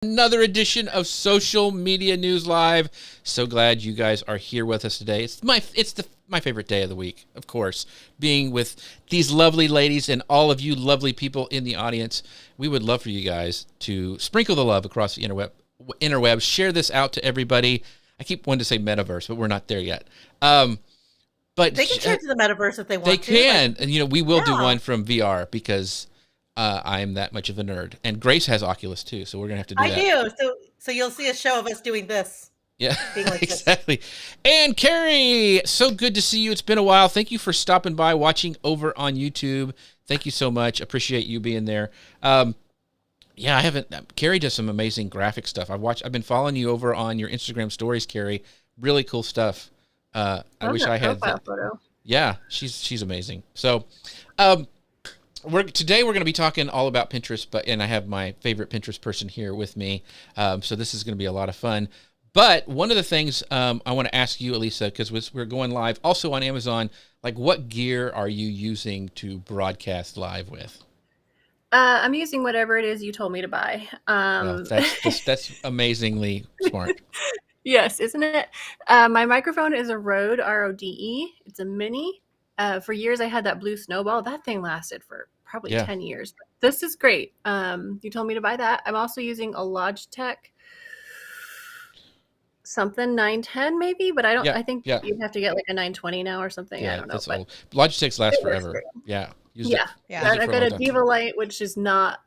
Another edition of Social Media News Live. So glad you guys are here with us today. It's my favorite day of the week, of course, being with these lovely ladies and all of you lovely people in the audience. We would love for you guys to sprinkle the love across the interwebs. Share this out to everybody. I keep wanting to say metaverse, but we're not there yet. But they can share to the metaverse if they want. They can, and we will do one from VR because I'm that much of a nerd, and Grace has Oculus too, so we're gonna have to do that. I do. So you'll see a show of us doing this. Yeah, like exactly. This. And Carrie, so good to see you. It's been a while. Thank you for stopping by, watching over on YouTube. Thank you so much. Appreciate you being there. Yeah, I haven't. Carrie does some amazing graphic stuff. I've been following you over on your Instagram stories, Carrie. Really cool stuff. I wish I had that photo. Yeah, she's amazing. So, today we're going to be talking all about Pinterest, and I have my favorite Pinterest person here with me. So this is going to be a lot of fun. But one of the things I want to ask you, Elisa, because we're going live also on Amazon, like what gear are you using to broadcast live with? I'm using whatever it is you told me to buy. That's amazingly smart. Yes, isn't it? My microphone is a Rode RODE. It's a mini. For years, I had that blue snowball. That thing lasted for probably 10 years. But this is great. You told me to buy that. I'm also using a Logitech something 910 maybe, but I don't. I think you'd have to get like a 920 now or something. I don't know. That's old. Logitech's last forever. Yeah. I've got a Diva Light, which is not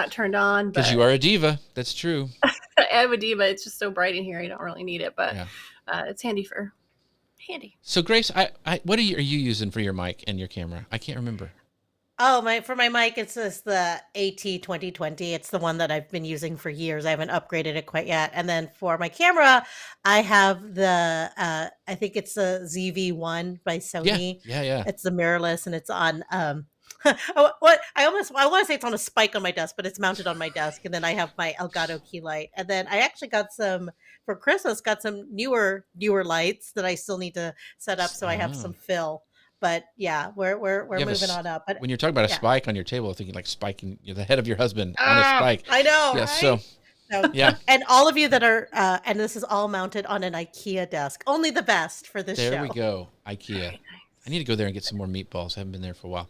turned on. Because you are a diva. That's true. I have a Diva. It's just so bright in here. I don't really need it, but it's handy. So Grace, what are you using for your mic and your camera? I can't remember. Oh, for my mic, it's just the AT2020. It's the one that I've been using for years. I haven't upgraded it quite yet. And then for my camera, I have the I think it's the ZV-1 by Sony. Yeah. It's the mirrorless, and it's on I want to say it's on a spike on my desk, but it's mounted on my desk. And then I have my Elgato key light. And then I actually got some for Christmas, got some newer lights that I still need to set up, so I have some fill. But yeah, we're moving on up. But when you're talking about a spike on your table, I'm thinking like spiking the head of your husband on a spike. I know. Yeah, right? So yeah. And all of you that are, and this is all mounted on an IKEA desk. Only the best for this show. There we go, IKEA. Nice. I need to go there and get some more meatballs. I haven't been there for a while.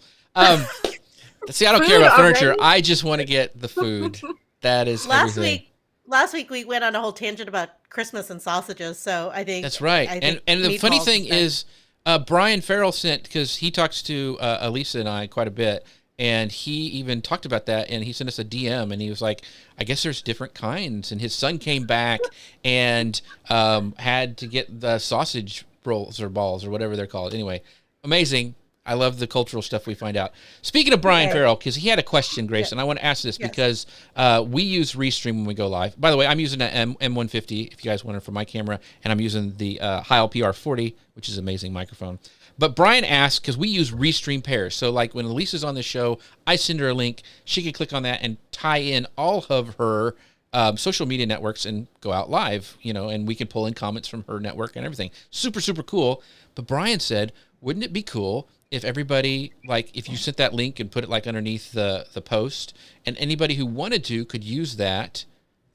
See, I don't care about furniture. I just want to get the food. That is everything. Last week we went on a whole tangent about Christmas and sausages. So I think that's right. And the funny thing is, Brian Farrell sent, because he talks to Elisa and I quite a bit, and he even talked about that, and he sent us a DM, and he was like, I guess there's different kinds. And his son came back and had to get the sausage rolls or balls or whatever they're called. Anyway, amazing. I love the cultural stuff we find out. Speaking of Brian Farrell, because he had a question, Grace, and I want to ask this because we use Restream when we go live. By the way, I'm using an M150, if you guys want it, for my camera, and I'm using the Heil PR40, which is an amazing microphone. But Brian asked, because we use Restream pairs. So like when Elisa's on the show, I send her a link. She can click on that and tie in all of her social media networks and go out live, and we can pull in comments from her network and everything. Super, super cool. But Brian said, wouldn't it be cool if everybody, like, if you sent that link and put it like underneath the post, and anybody who wanted to could use that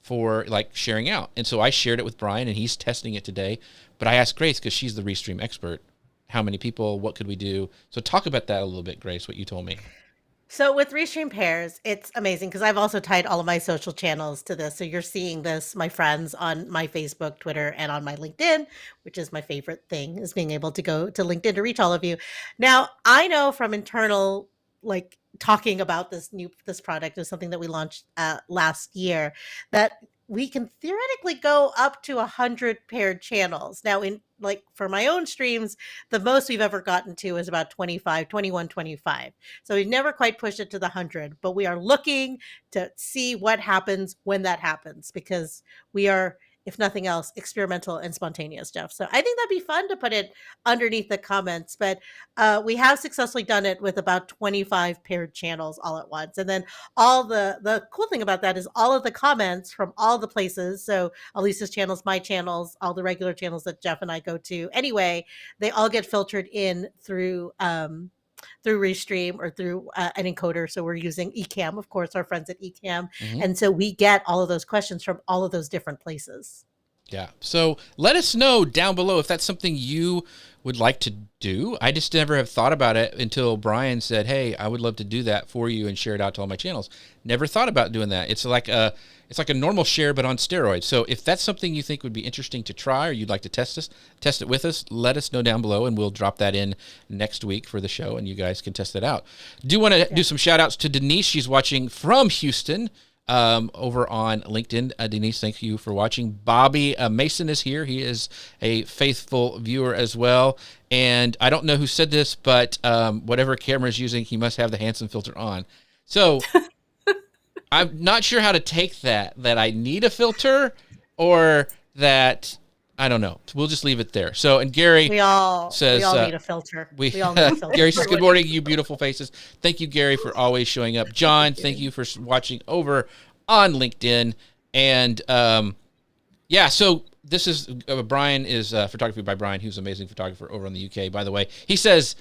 for like sharing out? And so I shared it with Brian, and he's testing it today. But I asked Grace, because she's the Restream expert, how many people, what could we do? So talk about that a little bit, Grace, what you told me. So with Restream pairs, it's amazing because I've also tied all of my social channels to this. So you're seeing this, my friends, on my Facebook, Twitter, and on my LinkedIn, which is my favorite thing, is being able to go to LinkedIn to reach all of you. Now, I know from internal, like talking about this product is something that we launched last year, that we can theoretically go up to 100 paired channels. Now, for my own streams, the most we've ever gotten to is about 21, 25. So we've never quite pushed it to the 100, but we are looking to see what happens when that happens, because we are, if nothing else, experimental and spontaneous, Jeff. So I think that'd be fun to put it underneath the comments, but we have successfully done it with about 25 paired channels all at once. And then all the cool thing about that is all of the comments from all the places. So Elisa's channels, my channels, all the regular channels that Jeff and I go to anyway, they all get filtered in through through Restream or through an encoder. So we're using Ecamm, of course, our friends at Ecamm. Mm-hmm. And so we get all of those questions from all of those different places. Yeah. So let us know down below if that's something you would like to do. I just never have thought about it until Brian said, hey, I would love to do that for you and share it out to all my channels. Never thought about doing that. It's like a normal share, but on steroids. So if that's something you think would be interesting to try, or you'd like to test it with us, let us know down below, and we'll drop that in next week for the show, and you guys can test it out. Do want to do some shout outs to Denise. She's watching from Houston. Over on LinkedIn. Denise, thank you for watching. Bobby Mason is here. He is a faithful viewer as well. And I don't know who said this, but whatever camera is using, he must have the Hansen filter on. So I'm not sure how to take that I need a filter, or that, I don't know. We'll just leave it there. So, and Gary says, we all need a filter. We all need a filter. Gary says, good morning, you beautiful faces. Thank you, Gary, for always showing up. John, thank you for watching over on LinkedIn. And yeah, so this is Brian is photography by Brian, who's an amazing photographer over in the UK, by the way. He says,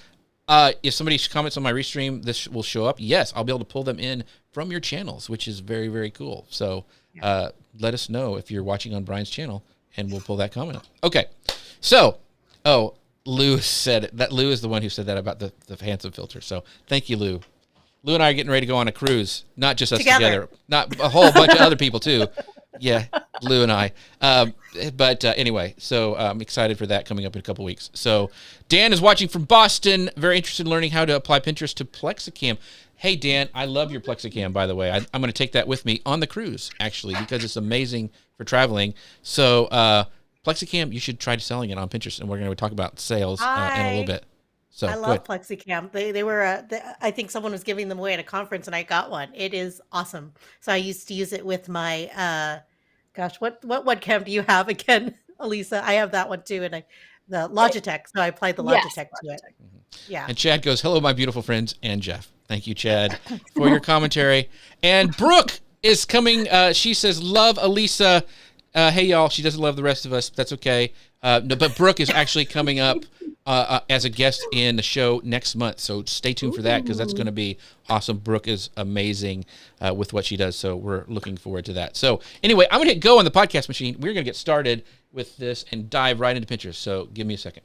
if somebody comments on my restream, this will show up. Yes, I'll be able to pull them in from your channels, which is very, very cool. So let us know if you're watching on Brian's channel, and we'll pull that comment up. Okay. So, Lou said it. That Lou is the one who said that about the Hansen filter. So thank you, Lou. Lou and I are getting ready to go on a cruise. Not just us together. Not a whole bunch of other people too. Yeah, Lou and I. But anyway, so I'm excited for that coming up in a couple weeks. So Dan is watching from Boston. Very interested in learning how to apply Pinterest to Plexicam. Hey, Dan, I love your Plexicam, by the way. I'm going to take that with me on the cruise, actually, because it's amazing for traveling. So Plexicam, you should try selling it on Pinterest, and we're going to talk about sales in a little bit. So I love Plexicam. They were, I think someone was giving them away at a conference, and I got one. It is awesome. So I used to use it with my, what webcam do you have again, Elisa? I have that one too, and the Logitech. So I applied the Logitech to it. Yeah. And Chad goes, hello, my beautiful friends, and Jeff. Thank you, Chad, for your commentary. And Brooke is coming. She says, love Elisa. Hey, y'all. She doesn't love the rest of us. But that's okay. No, but Brooke is actually coming up as a guest in the show next month. So stay tuned for that, because that's going to be awesome. Brooke is amazing with what she does. So we're looking forward to that. So anyway, I'm going to hit go on the podcast machine. We're going to get started with this and dive right into Pinterest. So give me a second.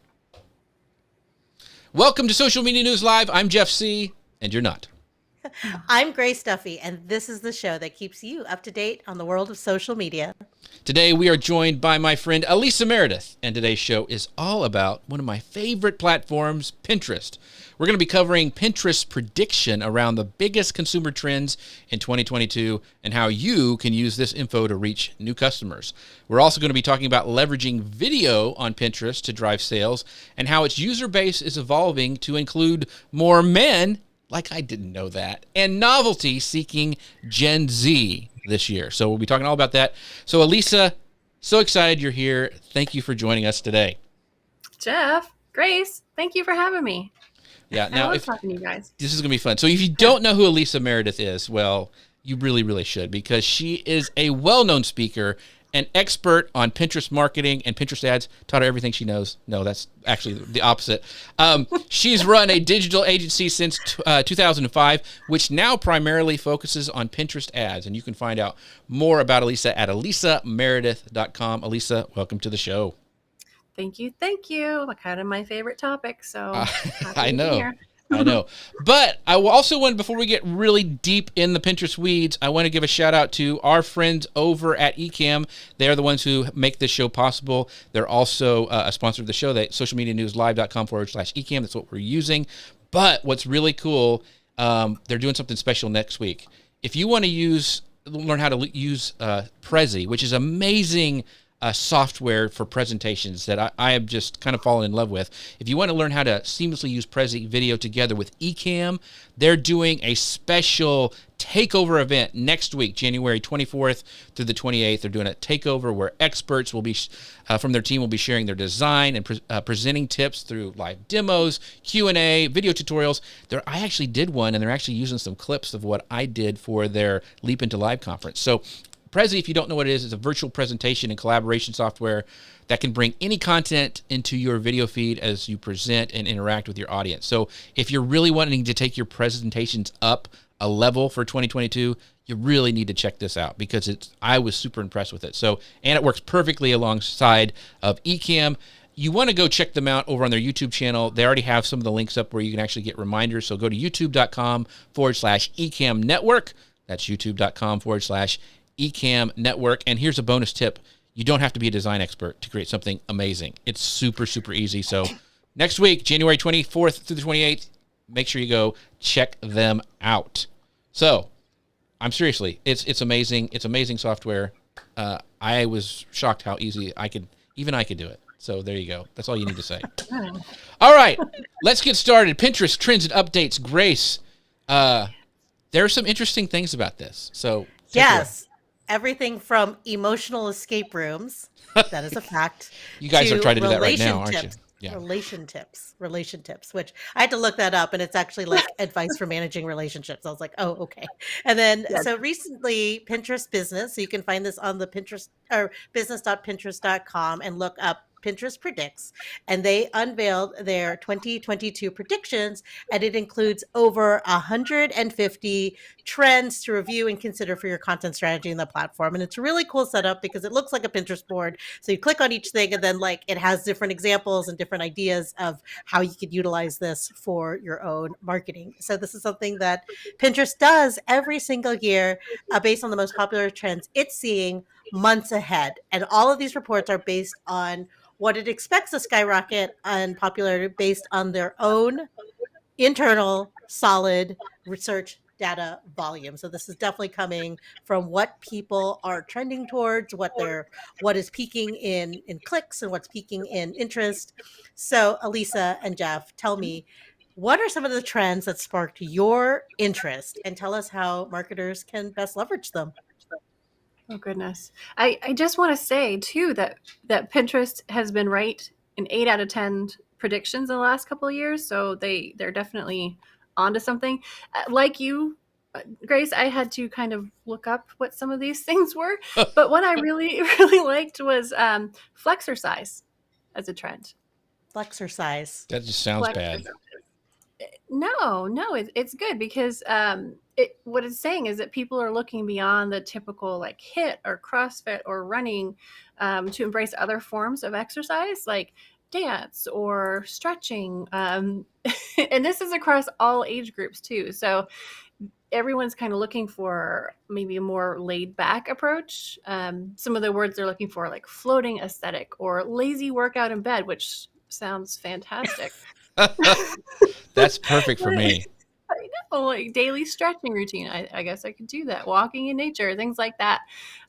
Welcome to Social Media News Live. I'm Jeff C., and you're not. I'm Grace Duffy, and this is the show that keeps you up to date on the world of social media. Today, we are joined by my friend Elisa Meredith, and today's show is all about one of my favorite platforms, Pinterest. We're going to be covering Pinterest's prediction around the biggest consumer trends in 2022 and how you can use this info to reach new customers. We're also going to be talking about leveraging video on Pinterest to drive sales and how its user base is evolving to include more men, like I didn't know that, and novelty-seeking Gen Z this year. So we'll be talking all about that. So Elisa, so excited you're here. Thank you for joining us today. Jeff, Grace, thank you for having me. Yeah, now I love talking to you guys. This is going to be fun. So if you don't know who Elisa Meredith is, well, you really, really should, because she is a well-known speaker, an expert on Pinterest marketing and Pinterest ads, taught her everything she knows. No, that's actually the opposite. She's run a digital agency since 2005, which now primarily focuses on Pinterest ads. And you can find out more about Elisa at elisameredith.com. Elisa, welcome to the show. Thank you. Kind of my favorite topic, so I know. I know. But I also want, before we get really deep in the Pinterest weeds, I want to give a shout out to our friends over at Ecamm. They're the ones who make this show possible. They're also a sponsor of the show, socialmedianewslive.com/Ecamm. That's what we're using. But what's really cool, they're doing something special next week. If you want to learn how to use Prezi, which is amazing software for presentations that I have just kind of fallen in love with. If you want to learn how to seamlessly use Prezi video together with Ecamm, they're doing a special takeover event next week, January 24th through the 28th. They're doing a takeover where experts will be from their team will be sharing their design and presenting tips through live demos, Q&A, video tutorials. I actually did one, and they're actually using some clips of what I did for their Leap into Live conference. So Prezi, if you don't know what it is a virtual presentation and collaboration software that can bring any content into your video feed as you present and interact with your audience. So if you're really wanting to take your presentations up a level for 2022, you really need to check this out because I was super impressed with it. So, and it works perfectly alongside of Ecamm. You want to go check them out over on their YouTube channel. They already have some of the links up where you can actually get reminders. So go to youtube.com/Ecamm Network. That's youtube.com/Ecamm Network. And here's a bonus tip. You don't have to be a design expert to create something amazing. It's super, super easy. So next week, January 24th through the 28th, make sure you go check them out. So I'm seriously, it's amazing. It's amazing software. I was shocked how easy I could do it. So there you go. That's all you need to say. All right, let's get started. Pinterest trends and updates. Grace, there are some interesting things about this. So yes, everything from emotional escape rooms. That is a fact. You guys are trying to do that right now, aren't you? Yeah. Relation tips, which I had to look that up, and it's actually like advice for managing relationships. I was like, oh, okay. And then, so recently, Pinterest Business, so you can find this on the Pinterest or business.pinterest.com and look up Pinterest Predicts, and they unveiled their 2022 predictions, and it includes over 150 trends to review and consider for your content strategy in the platform. And it's a really cool setup because it looks like a Pinterest board. So you click on each thing, and then like it has different examples and different ideas of how you could utilize this for your own marketing. So this is something that Pinterest does every single year based on the most popular trends it's seeing months ahead. And all of these reports are based on what it expects to skyrocket in popularity based on their own internal solid research data volume. So this is definitely coming from what people are trending towards, what is peaking in clicks and what's peaking in interest. So Elisa and Jeff, tell me, what are some of the trends that sparked your interest, and tell us how marketers can best leverage them? Oh, goodness. I just want to say, too, that Pinterest has been right in 8 out of 10 predictions in the last couple of years. So they're definitely onto something. Like you, Grace, I had to kind of look up what some of these things were. But what I really, really liked was Flexercise as a trend. Flexercise. That just sounds bad. No, it's good because what it's saying is that people are looking beyond the typical like HIIT or CrossFit or running to embrace other forms of exercise like dance or stretching. And this is across all age groups too. So everyone's kind of looking for maybe a more laid back approach. Some of the words they're looking for like floating aesthetic or lazy workout in bed, which sounds fantastic. That's perfect for me. I know, like daily stretching routine. I guess I could do that. Walking in nature, things like that.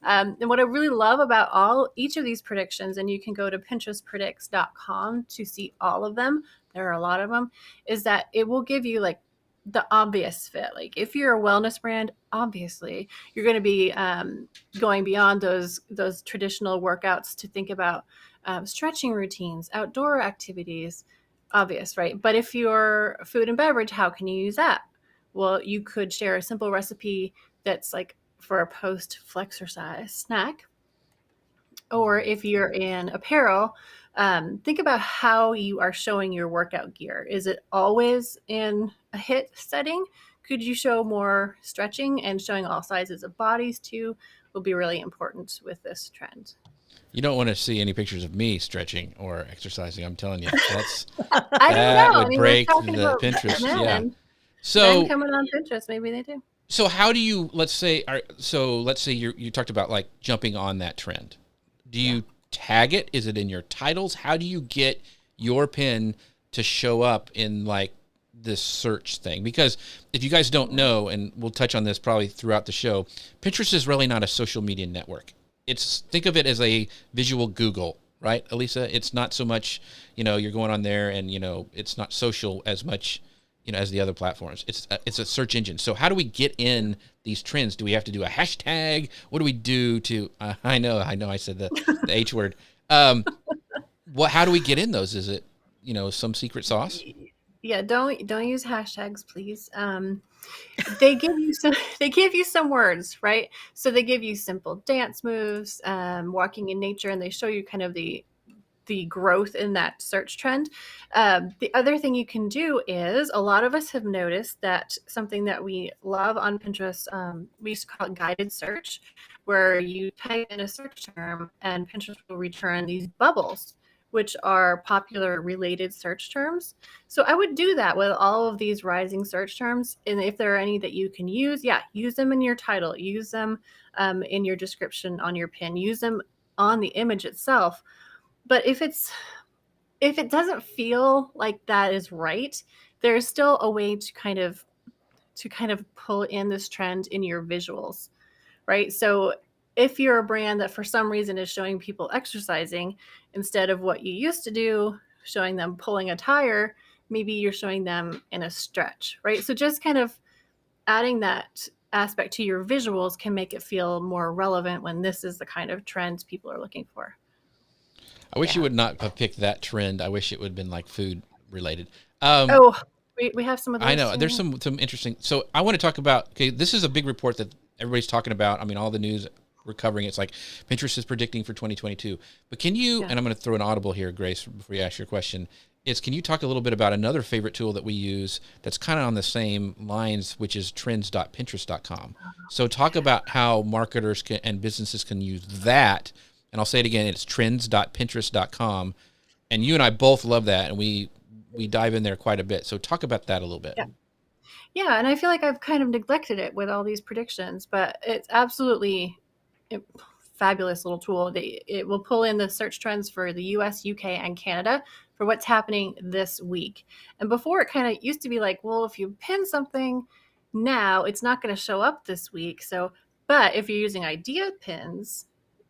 And what I really love about each of these predictions, and you can go to pinterestpredicts.com to see all of them. There are a lot of them. Is that it will give you like the obvious fit. Like if you're a wellness brand, obviously you're going to be going beyond those traditional workouts to think about stretching routines, outdoor activities. Obvious, right? But if you're food and beverage, how can you use that? Well, you could share a simple recipe that's like for a post-flexercise snack. Or if you're in apparel, think about how you are showing your workout gear. Is it always in a HIIT setting? Could you show more stretching, and showing all sizes of bodies too will be really important with this trend. You don't want to see any pictures of me stretching or exercising. I'm telling you, that would break the Pinterest. Yeah. So men coming on Pinterest, maybe they do. So how do you? Let's say you talked about like jumping on that trend. Do you tag it? Is it in your titles? How do you get your pin to show up in like this search thing? Because if you guys don't know, and we'll touch on this probably throughout the show, Pinterest is really not a social media network. Think of it as a visual Google, right, Elisa? It's not so much, you're going on there and, it's not social as much, as the other platforms. It's a search engine. So how do we get in these trends? Do we have to do a hashtag? What do we do to, I know I said the H word. How do we get in those? Is it, some secret sauce? Yeah, don't use hashtags, please. They give you some words, right? So they give you simple dance moves, walking in nature, and they show you kind of the growth in that search trend. The other thing you can do is, a lot of us have noticed that something that we love on Pinterest, we used to call it guided search, where you type in a search term and Pinterest will return these bubbles, which are popular related search terms. So I would do that with all of these rising search terms. And if there are any that you can use, yeah, use them in your title, use them in your description on your pin, use them on the image itself. But if it doesn't feel like that is right, there's still a way to kind of pull in this trend in your visuals, right? So if you're a brand that for some reason is showing people exercising instead of what you used to do, showing them pulling a tire, maybe you're showing them in a stretch, right? So just kind of adding that aspect to your visuals can make it feel more relevant when this is the kind of trends people are looking for. I wish you would not have picked that trend. I wish it would have been like food related. We have some of those. I know there's some interesting. So I want to talk about. Okay, this is a big report that everybody's talking about. I mean, all the news we're covering. It's like Pinterest is predicting for 2022. But can you? Yeah. And I'm going to throw an audible here, Grace, before you ask your question. Can you talk a little bit about another favorite tool that we use that's kind of on the same lines, which is trends.pinterest.com. So talk about how marketers and businesses can use that. And I'll say it again, it's trends.pinterest.com. And you and I both love that, and we dive in there quite a bit. So talk about that a little bit. Yeah, and I feel like I've kind of neglected it with all these predictions, but it's absolutely a fabulous little tool. It will pull in the search trends for the US, UK, and Canada for what's happening this week. And before, it kind of used to be like, well, if you pin something now, it's not going to show up this week. But if you're using idea pins,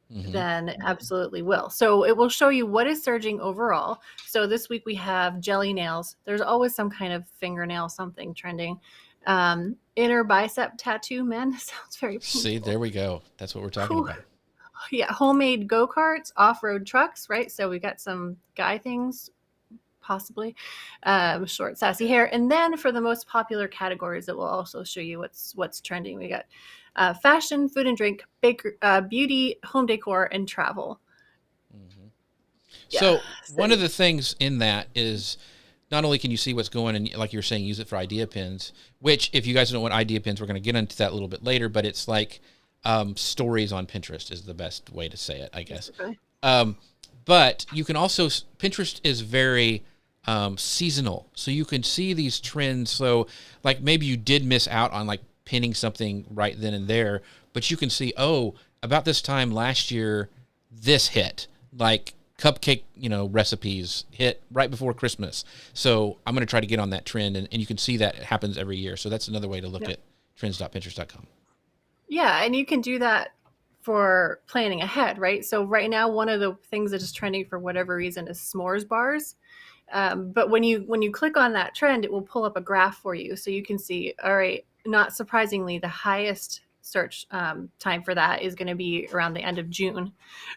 then it absolutely will. So it will show you what is surging overall. So this week we have jelly nails. There's always some kind of fingernail something trending. Inner bicep tattoo, men. Sounds very painful. See, there we go. That's what we're talking about. Yeah, homemade go-karts, off-road trucks, right? So we got some guy things, possibly. Short, sassy hair. And then for the most popular categories, it will also show you what's trending. We got fashion, food and drink, beauty, home decor, and travel. Mm-hmm. Yeah. So one of the things in that is not only can you see what's going, and like you were saying, use it for idea pins, which if you guys don't know what idea pins, we're going to get into that a little bit later, but it's like stories on Pinterest is the best way to say it, I guess. Okay. But you can also, Pinterest is very seasonal. So you can see these trends. So like maybe you did miss out on like pinning something right then and there, but you can see, about this time last year, this hit, like cupcake, recipes hit right before Christmas. So I'm going to try to get on that trend, and you can see that it happens every year. So that's another way to look at trends.pinterest.com. Yeah, and you can do that for planning ahead, right? So right now, one of the things that is trending for whatever reason is s'mores bars. But when you click on that trend, it will pull up a graph for you. So you can see, all right, not surprisingly, the highest search time for that is going to be around the end of June,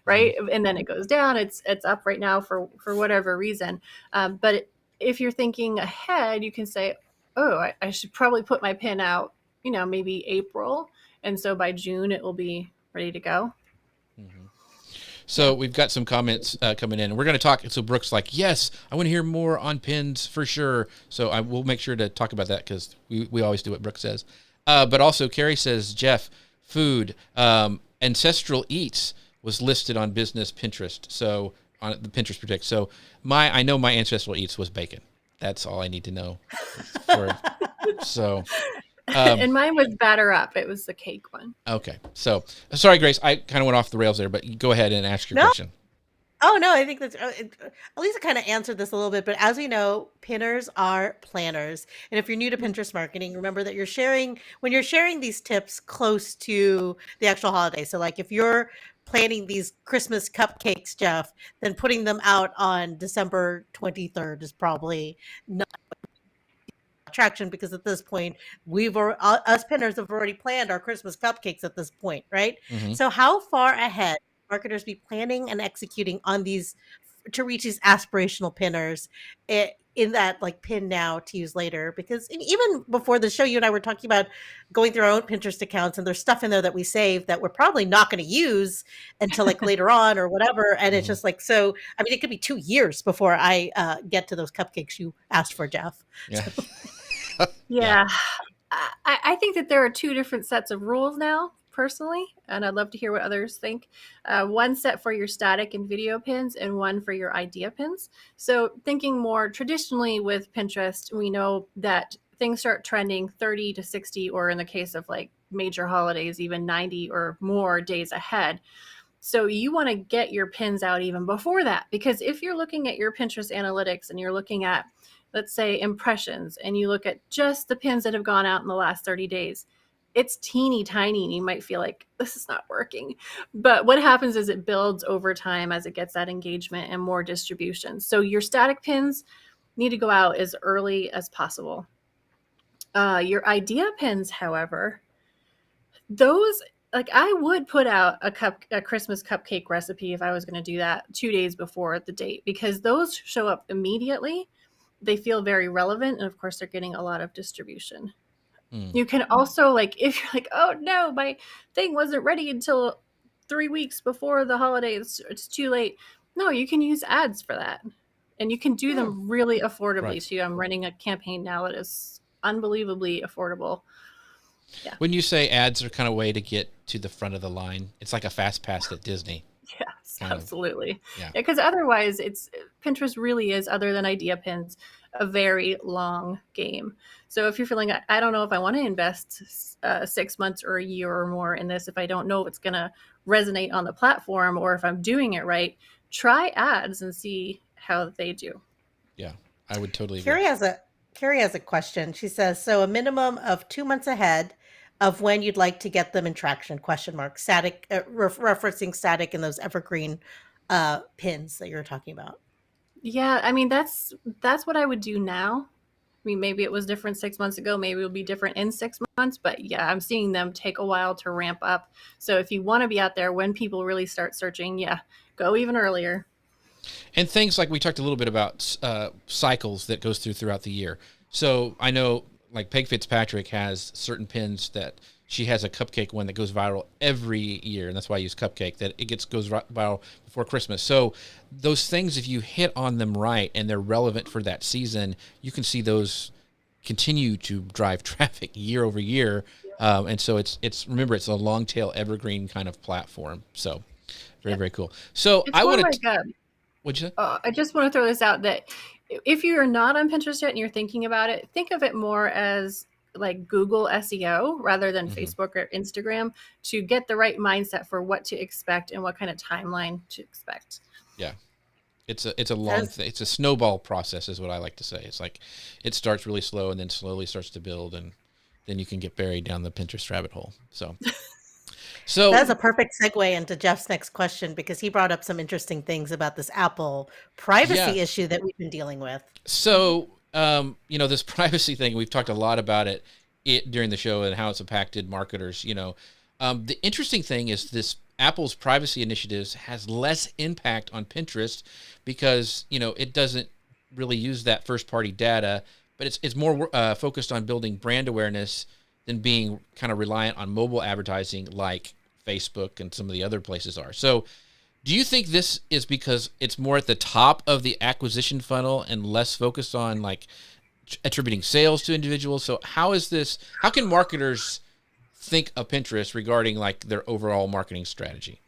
right? And then it goes down. It's up right now for whatever reason. But if you're thinking ahead, you can say, I should probably put my pin out, maybe April. And so by June, it will be ready to go. Mm-hmm. So we've got some comments coming in, and we're going to talk. So Brooke's like, yes, I want to hear more on pins for sure. So I will make sure to talk about that because we always do what Brooke says. But also Carrie says, Jeff, food, Ancestral Eats was listed on business Pinterest. So on the Pinterest Predict. So I know my Ancestral Eats was bacon. That's all I need to know. And mine was batter up. It was the cake one. Okay. So sorry, Grace, I kind of went off the rails there, but go ahead and ask your question. Oh, no, I think that's Elisa kind of answered this a little bit, but as we know, pinners are planners. And if you're new to Pinterest marketing, remember that when you're sharing these tips close to the actual holiday. So like if you're planning these Christmas cupcakes, Jeff, then putting them out on December 23rd is probably not traction, because at this point us pinners have already planned our Christmas cupcakes at this point, right? Mm-hmm. So how far ahead marketers be planning and executing on these to reach these aspirational pinners? in that like pin now to use later, because even before the show you and I were talking about going through our own Pinterest accounts, and there's stuff in there that we saved that we're probably not going to use until like later on or whatever, and it's just like, so I mean it could be 2 years before I get to those cupcakes you asked for, Jeff. Yeah. So. Yeah. I think that there are two different sets of rules now, personally, and I'd love to hear what others think. One set for your static and video pins, and one for your idea pins. So thinking more traditionally with Pinterest, we know that things start trending 30 to 60, or in the case of like major holidays, even 90 or more days ahead. So you want to get your pins out even before that, because if you're looking at your Pinterest analytics and you're looking at, let's say, impressions, and you look at just the pins that have gone out in the last 30 days, it's teeny tiny and you might feel like this is not working. But what happens is it builds over time as it gets that engagement and more distribution. So your static pins need to go out as early as possible. Your idea pins, however, those, like, I would put out a Christmas cupcake recipe if I was going to do that 2 days before the date, because those show up immediately. They feel very relevant, and of course they're getting a lot of distribution. You can also, like, if you're like, oh no, my thing wasn't ready until 3 weeks before the holidays, it's too late. No, you can use ads for that, and you can do them really affordably too. I'm running a campaign now that is unbelievably affordable. Yeah. When you say ads are kind of a way to get to the front of the line, it's like a fast pass at Disney. Yes, absolutely. Yeah, because otherwise Pinterest really is, other than idea pins, a very long game. So if you're feeling, I don't know if I want to invest 6 months or a year or more in this, if I don't know if it's going to resonate on the platform or if I'm doing it right, try ads and see how they do. Yeah, I would totally agree. Carrie has a question. She says, so a minimum of 2 months ahead of when you'd like to get them in traction, ? Static, referencing static and those evergreen pins that you're talking about. Yeah, I mean, that's what I would do now. I mean, maybe it was different 6 months ago, maybe it'll be different in 6 months, but yeah, I'm seeing them take a while to ramp up. So if you want to be out there when people really start searching, yeah, go even earlier. And things like we talked a little bit about cycles that goes throughout the year. So I know, like, Peg Fitzpatrick has certain pins that she has a cupcake one that goes viral every year, and that's why I use cupcake, that it goes viral before Christmas. So those things, if you hit on them right and they're relevant for that season, you can see those continue to drive traffic year over year. And so remember, it's a long tail evergreen kind of platform. So very cool. So I want to. What'd you say? I just want to throw this out, that if you're not on Pinterest yet and you're thinking about it, think of it more as like Google SEO rather than Facebook or Instagram, to get the right mindset for what to expect and what kind of timeline to expect. Yeah. It's a long thing. It's a snowball process is what I like to say. It's like it starts really slow and then slowly starts to build, and then you can get buried down the Pinterest rabbit hole. So that's a perfect segue into Jeff's next question, because he brought up some interesting things about this Apple privacy issue that we've been dealing with. So, this privacy thing, we've talked a lot about it during the show and how it's impacted marketers. The interesting thing is this Apple's privacy initiatives has less impact on Pinterest because, it doesn't really use that first party data, but it's more focused on building brand awareness than being kind of reliant on mobile advertising like Facebook and some of the other places are. So do you think this is because it's more at the top of the acquisition funnel and less focused on like attributing sales to individuals? So how can marketers think of Pinterest regarding like their overall marketing strategy?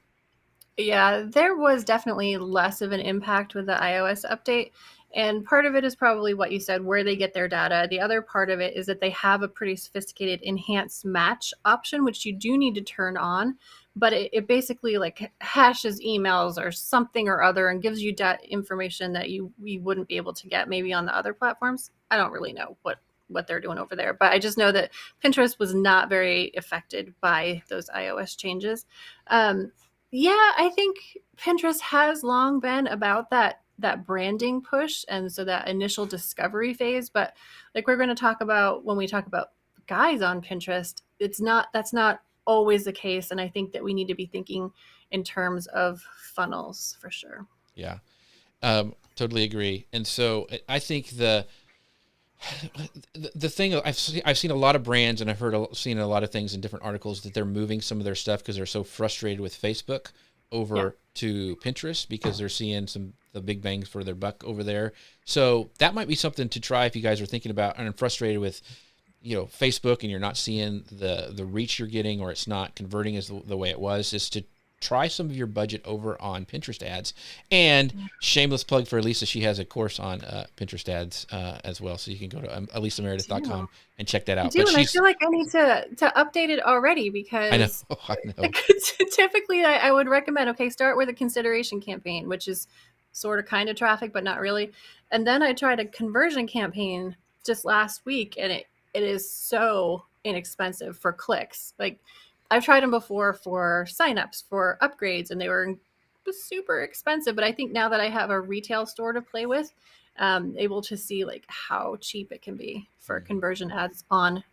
Yeah, there was definitely less of an impact with the iOS update. And part of it is probably what you said, where they get their data. The other part of it is that they have a pretty sophisticated enhanced match option, which you do need to turn on. But it basically like hashes emails or something or other and gives you information that you wouldn't be able to get maybe on the other platforms. I don't really know what they're doing over there, but I just know that Pinterest was not very affected by those iOS changes. I think Pinterest has long been about that branding push, and so that initial discovery phase. But like we're going to talk about when we talk about guys on Pinterest, that's not always the case. And I think that we need to be thinking in terms of funnels for sure. Yeah. Totally agree. And so I think the thing I've seen a lot of brands, and seen a lot of things in different articles that they're moving some of their stuff because they're so frustrated with Facebook over to Pinterest because they're seeing the big bangs for their buck over there. So that might be something to try if you guys are thinking about and are frustrated with, Facebook, and you're not seeing the reach you're getting, or it's not converting as the way it was, is to try some of your budget over on Pinterest ads. And shameless plug for Elisa, she has a course on Pinterest ads as well, so you can go to elisameredith.com and check that out. I feel like I need to update it already because I know. Typically I would recommend, start with a consideration campaign, which is sort of kind of traffic, but not really. And then I tried a conversion campaign just last week, and it is so inexpensive for clicks. Like, I've tried them before for signups, for upgrades, and they were super expensive. But I think now that I have a retail store to play with, able to see like how cheap it can be for conversion ads on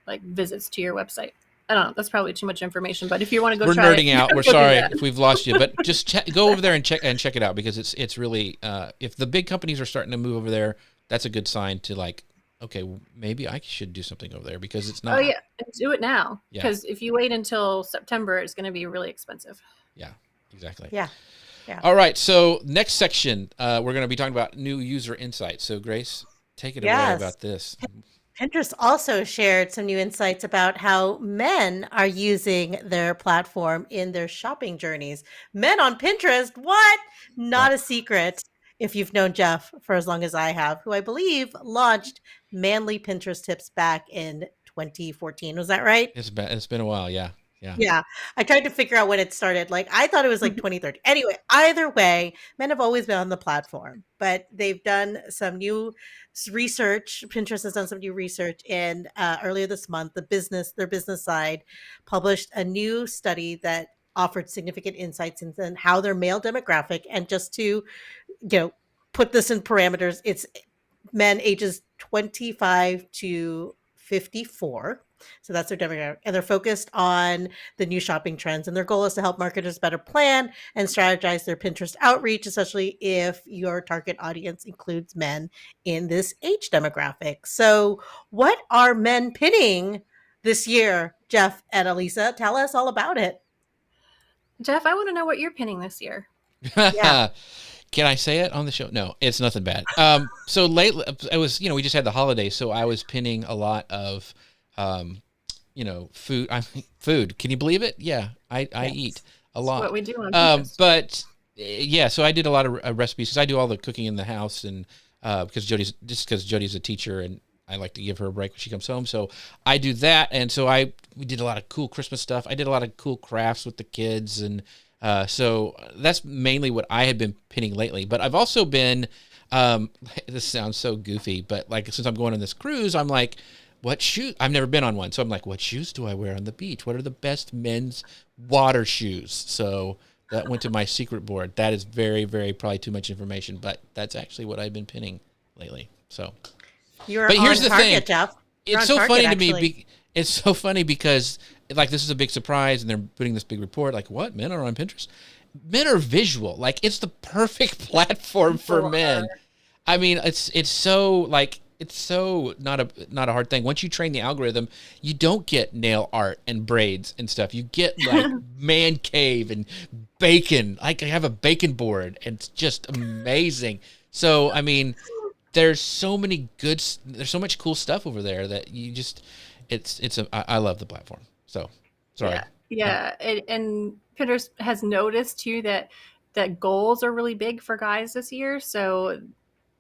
like visits to your website. I don't know. That's probably too much information, but if you want to go, we're try nerding it, out. We're sorry if we've lost you, but just go over there and check it out, because it's really if the big companies are starting to move over there, that's a good sign to like, okay, maybe I should do something over there, because it's not. Oh yeah, do it now, because if you wait until September, it's going to be really expensive. Yeah, exactly. Yeah. All right, so next section, we're going to be talking about new user insights. So Grace, take it away about this. Pinterest also shared some new insights about how men are using their platform in their shopping journeys. Men on Pinterest, what? Not a secret. If you've known Jeff for as long as I have, who I believe launched Manly Pinterest Tips back in 2014. Was that right? It's been a while, yeah. Yeah. I tried to figure out when it started. Like, I thought it was like 2013. Anyway, either way, men have always been on the platform, but they've done some new research. Pinterest has done some new research, and earlier this month, their business side published a new study that offered significant insights into how their male demographic, and just to put this in parameters, it's men ages 25 to 54. So that's their demographic, and they're focused on the new shopping trends. And their goal is to help marketers better plan and strategize their Pinterest outreach, especially if your target audience includes men in this age demographic. So what are men pinning this year? Jeff and Elisa, tell us all about it. Jeff, I want to know what you're pinning this year. Yeah. Can I say it on the show? No, it's nothing bad. So lately, it was, we just had the holidays, so I was pinning a lot of food. Food. Can you believe it? Yeah, I eat a lot. That's what we do on Pinterest. But yeah, so I did a lot of recipes, because I do all the cooking in the house, and because Jody's a teacher, and I like to give her a break when she comes home. So I do that, and so we did a lot of cool Christmas stuff. I did a lot of cool crafts with the kids, and so that's mainly what I had been pinning lately. But I've also been, this sounds so goofy, but like, since I'm going on this cruise, I'm like, what shoes? I've never been on one. So I'm like, what shoes do I wear on the beach? What are the best men's water shoes? So that went to my secret board. That is very, very probably too much information, but that's actually what I've been pinning lately. So, but here's the thing, Jeff. It's so funny to me. It's so funny because like, this is a big surprise, and they're putting this big report. Like, what? Men are on Pinterest? Men are visual. Like, it's the perfect platform for men. I mean, it's so like, it's so not a hard thing. Once you train the algorithm, you don't get nail art and braids and stuff. You get like man cave and bacon. Like, I have a bacon board, and it's just amazing. So, I mean, there's so much cool stuff over there that you just, I love the platform. So, sorry. Yeah. And Pinterest has noticed too that goals are really big for guys this year. So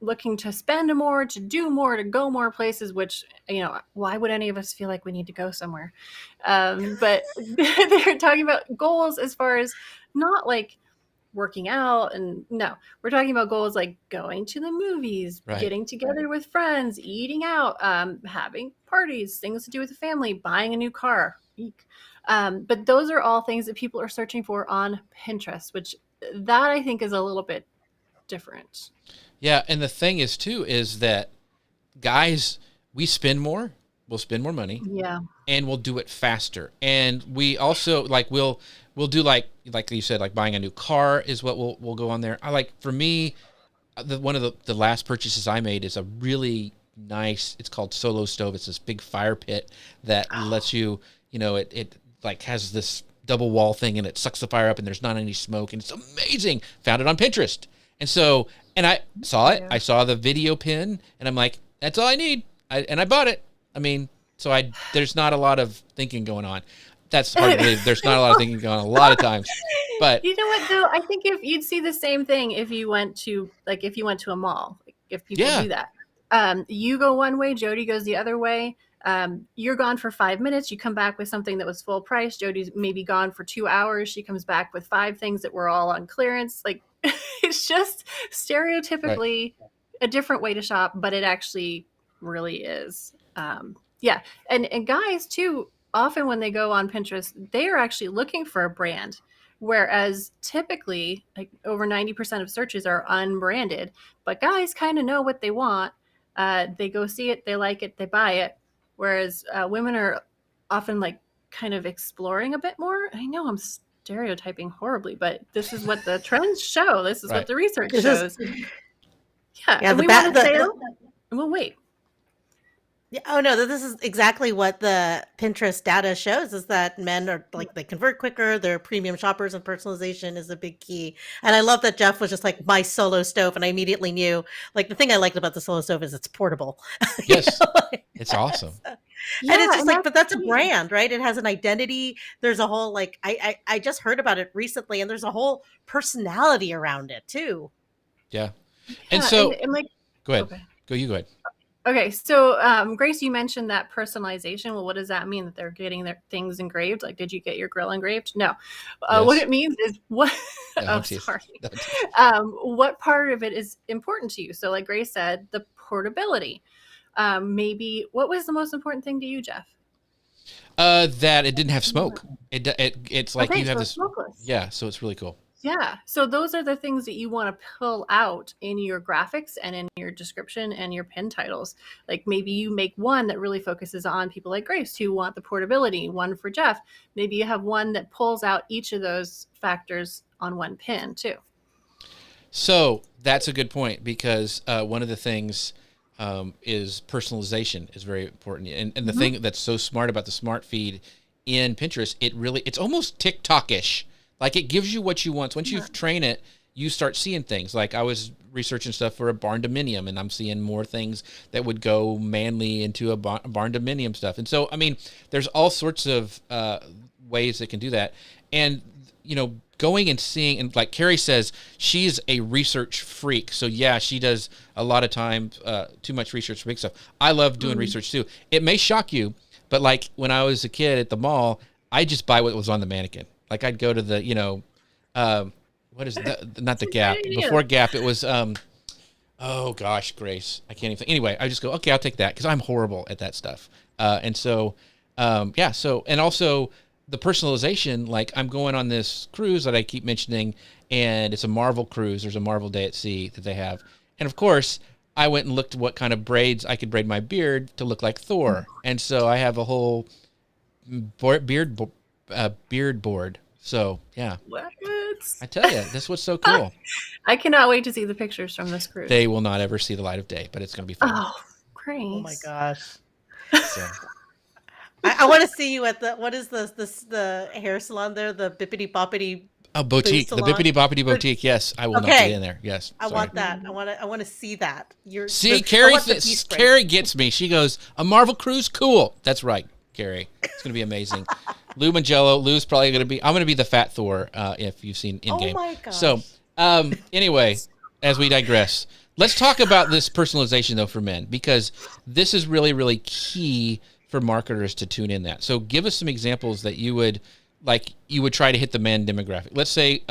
looking to spend more, to do more, to go more places, which, why would any of us feel like we need to go somewhere? But they're talking about goals as far as not like working out, and no, we're talking about goals like going to the movies, getting together with friends, eating out, having parties, things to do with the family, buying a new car. But those are all things that people are searching for on Pinterest, which that I think is a little bit different. Yeah, and the thing is too is that guys, we'll spend more money. Yeah. And we'll do it faster. And we also like we'll do like you said, like buying a new car is what we'll go on there. For me, one of the last purchases I made is a really nice, it's called Solo Stove. It's this big fire pit that lets you, it like has this double wall thing and it sucks the fire up and there's not any smoke and it's amazing. Found it on Pinterest. And so, and I saw it, I saw the video pin and I'm like, that's all I need. And I bought it. I mean, so there's not a lot of thinking going on. That's hard to believe. There's not a lot of thinking going on a lot of times. But you know what though? I think if you'd see the same thing if you went to a mall, if people do that. You go one way, Jody goes the other way. You're gone for 5 minutes. You come back with something that was full price. Jody's maybe gone for 2 hours. She comes back with 5 things that were all on clearance. Like it's just stereotypically a different way to shop, but it actually really is. Yeah. And guys too, often when they go on Pinterest, they are actually looking for a brand. Whereas typically like over 90% of searches are unbranded, but guys kind of know what they want. They go see it, they like it, they buy it. Whereas women are often like kind of exploring a bit more. I know I'm stereotyping horribly, but this is what the trends show. This is what the research shows. Yeah. And we want to say, well, wait. Yeah, oh no, this is exactly what the Pinterest data shows, is that men are like, they convert quicker, they're premium shoppers, and personalization is a big key. And I love that Jeff was just like, my Solo Stove, and I immediately knew, like, the thing I liked about the Solo Stove is it's portable. Yes. It's awesome. And it's just like, but that's a brand, right? It has an identity. There's a whole, like, I just heard about it recently, and there's a whole personality around it too. Yeah. And so and like, go ahead. Okay. You go ahead. Okay, so Grace, you mentioned that personalization. Well, what does that mean, that they're getting their things engraved? Like, did you get your grill engraved? No. Yes. What it means is what. No, sorry. What part of it is important to you? So, like Grace said, the portability. Maybe what was the most important thing to you, Jeff? That it didn't have smoke. It's like you have this. Smokeless. Yeah, so it's really cool. Yeah. So those are the things that you want to pull out in your graphics and in your description and your pin titles. Like maybe you make one that really focuses on people like Grace who want the portability, one for Jeff. Maybe you have one that pulls out each of those factors on one pin too. So that's a good point, because one of the things is personalization is very important. And the thing that's so smart about the smart feed in Pinterest, it's almost TikTok-ish. Like it gives you what you want. Once you train it, you start seeing things. Like I was researching stuff for a barn dominium, and I'm seeing more things that would go manly into a barn dominium stuff. And so, I mean, there's all sorts of ways that can do that. And, going and seeing, and like Carrie says, she's a research freak. So yeah, she does a lot of time, too much research for big stuff. I love doing research too. It may shock you, but like when I was a kid at the mall, I just buy what was on the mannequin. Like I'd go to the, what is that? Not the Gap. Before Gap, it was, oh gosh, Grace, I can't even think. Anyway, I just go, okay, I'll take that, because I'm horrible at that stuff. And so, and also the personalization, like I'm going on this cruise that I keep mentioning, and it's a Marvel cruise. There's a Marvel Day at Sea that they have. And of course, I went and looked at what kind of braids I could braid my beard to look like Thor. And so I have a whole beard board. So yeah, what? I tell you, this was so cool. I cannot wait to see the pictures from this cruise. They will not ever see the light of day, but it's going to be fun. Oh, great! Oh my gosh! So. I want to see you at what is the hair salon there? The Bippity Boppity. Oh, boutique, the Bippity Boppity boutique. Yes, I will not get in there. Yes, I want that. I want to see that. Carrie gets me. She goes, a Marvel cruise, cool. That's right, Carrie. It's going to be amazing. Lou Mangello. Lou's probably going to be. I'm going to be the Fat Thor if you've seen Endgame. Oh my gosh. So anyway, as we digress, let's talk about this personalization though for men, because this is really, really key for marketers to tune in that. So give us some examples that you would try to hit the men demographic. Let's say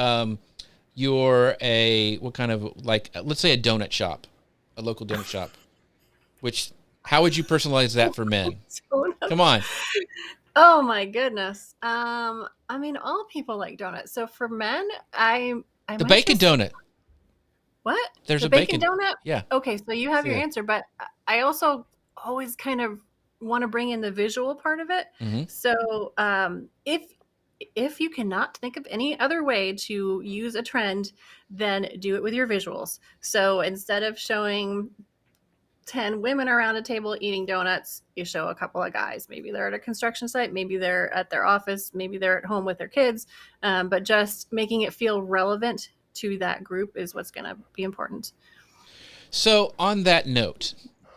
you're let's say a donut shop, a local donut shop. How would you personalize that for men? Come on. Oh my goodness. I mean, all people like donuts. So for men, the bacon donut. What? There's a bacon donut? Yeah. Okay, so you have your answer, but I also always kind of want to bring in the visual part of it. Mm-hmm. So if if you cannot think of any other way to use a trend, then do it with your visuals. So instead of showing 10 women around a table eating donuts, you show a couple of guys. Maybe they're at a construction site, maybe they're at their office, maybe they're at home with their kids, but just making it feel relevant to that group is what's going to be important. So on that note,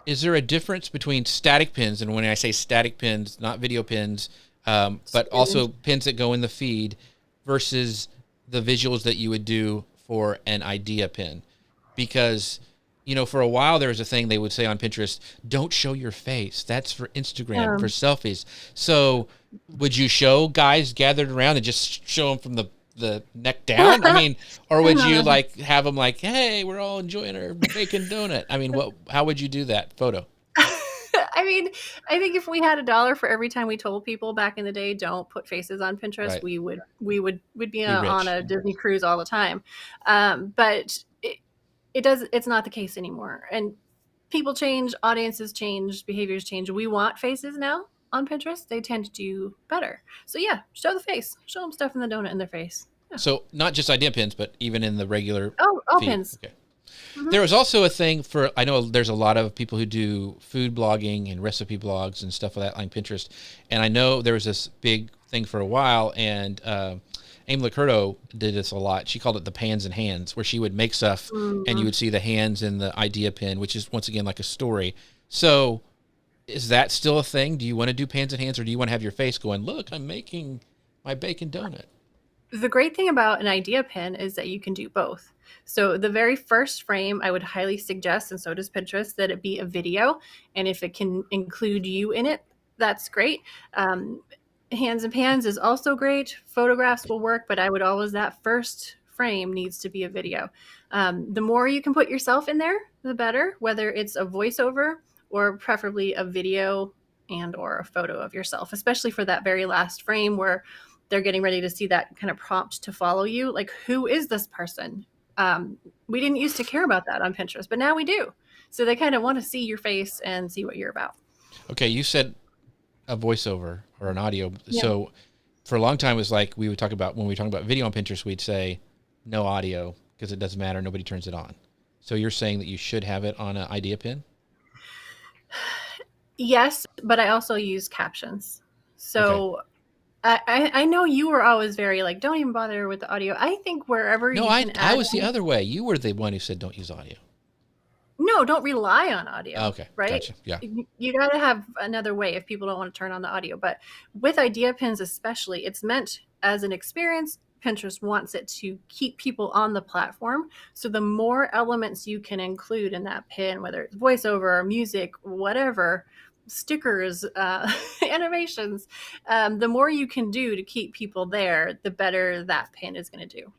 is there a difference between static pins, and when I say static pins, not video pins, but also pins that go in the feed, versus the visuals that you would do for an idea pin? Because, you know, for a while there was a thing they would say on Pinterest, don't show your face. That's for Instagram, for selfies. So would you show guys gathered around and just show them from the neck down? I mean, or would you like have them like, hey, we're all enjoying our bacon donut? I mean, how would you do that photo? I mean, I think if we had $1 for every time we told people back in the day, don't put faces on Pinterest, right, we would be on a Disney cruise all the time. But it's not the case anymore. And people change, audiences change, behaviors change. We want faces now on Pinterest. They tend to do better. So yeah, show the face. Show them stuff in the donut in their face. Yeah. So not just idea pins, but even in the regular all feed. Pins. Okay. Mm-hmm. There was also a thing for, I know there's a lot of people who do food blogging and recipe blogs and stuff like that on Pinterest. And I know there was this big thing for a while, and Amy Licurdo did this a lot. She called it the pans and hands, where she would make stuff and you would see the hands in the idea pin, which is once again like a story. So is that still a thing? Do you want to do pans and hands, or do you want to have your face going, look, I'm making my bacon donut? The great thing about an idea pin is that you can do both. So the very first frame, I would highly suggest, and so does Pinterest, that it be a video. And if it can include you in it, that's great. Hands and pans is also great. Photographs will work, but I would always, that first frame needs to be a video. The more you can put yourself in there, the better, whether it's a voiceover or preferably a video and or a photo of yourself, especially for that very last frame where they're getting ready to see that kind of prompt to follow you. Like, who is this person? We didn't used to care about that on Pinterest, but now we do. So they kind of want to see your face and see what you're about. Okay, you said a voiceover or an audio. Yeah. So for a long time, it was like we would talk about, when we talk about video on Pinterest, we'd say no audio because it doesn't matter. Nobody turns it on. So you're saying that you should have it on an idea pin? Yes, but I also use captions. So I know you were always very like, don't even bother with the audio. I think wherever you can add, I was the other way. You were the one who said don't use audio. No, don't rely on audio. Okay, right? Gotcha. Yeah. You got to have another way if people don't want to turn on the audio. But with idea pins especially, it's meant as an experience. Pinterest wants it to keep people on the platform. So the more elements you can include in that pin, whether it's voiceover or music, whatever, stickers, animations, the more you can do to keep people there, the better that pin is going to do.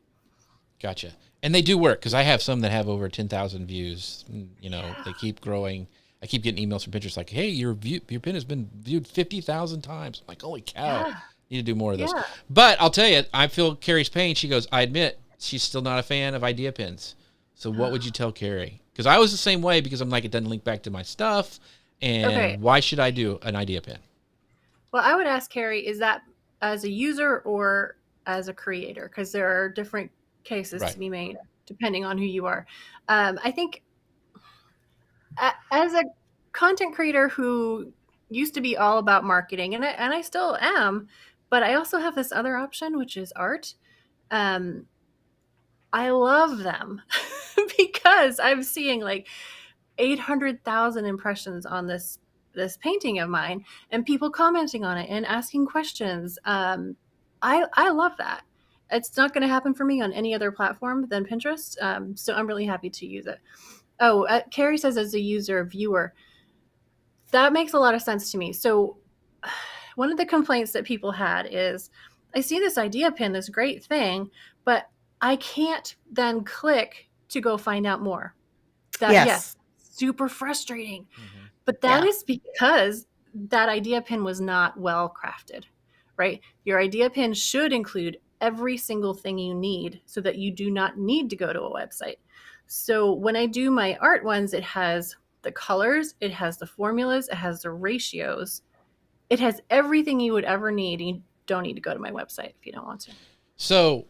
Gotcha. And they do work, because I have some that have over 10,000 views. You know, they keep growing. I keep getting emails from Pinterest like, hey, your pin has been viewed 50,000 times. I'm like, holy cow. Need to do more of this. But I'll tell you, I feel Carrie's pain. She goes, I admit she's still not a fan of idea pins. So what would you tell Carrie? Because I was the same way, because I'm like, it doesn't link back to my stuff. And why should I do an idea pin? Well, I would ask Carrie, is that as a user or as a creator? Because there are different cases to be made depending on who you are. I think as a content creator who used to be all about marketing, and I still am, but I also have this other option, which is art. I love them because I'm seeing like 800,000 impressions on this painting of mine, and people commenting on it and asking questions. I love that. It's not going to happen for me on any other platform than Pinterest. So I'm really happy to use it. Carrie says as a user, viewer, that makes a lot of sense to me. So one of the complaints that people had is, I see this idea pin, this great thing, but I can't then click to go find out more. Yes, super frustrating. Mm-hmm. But that is because that idea pin was not well crafted, right? Your idea pin should include every single thing you need so that you do not need to go to a website. So when I do my art ones, it has the colors, it has the formulas, it has the ratios, it has everything you would ever need. don't need to go to my website if you don't want to. So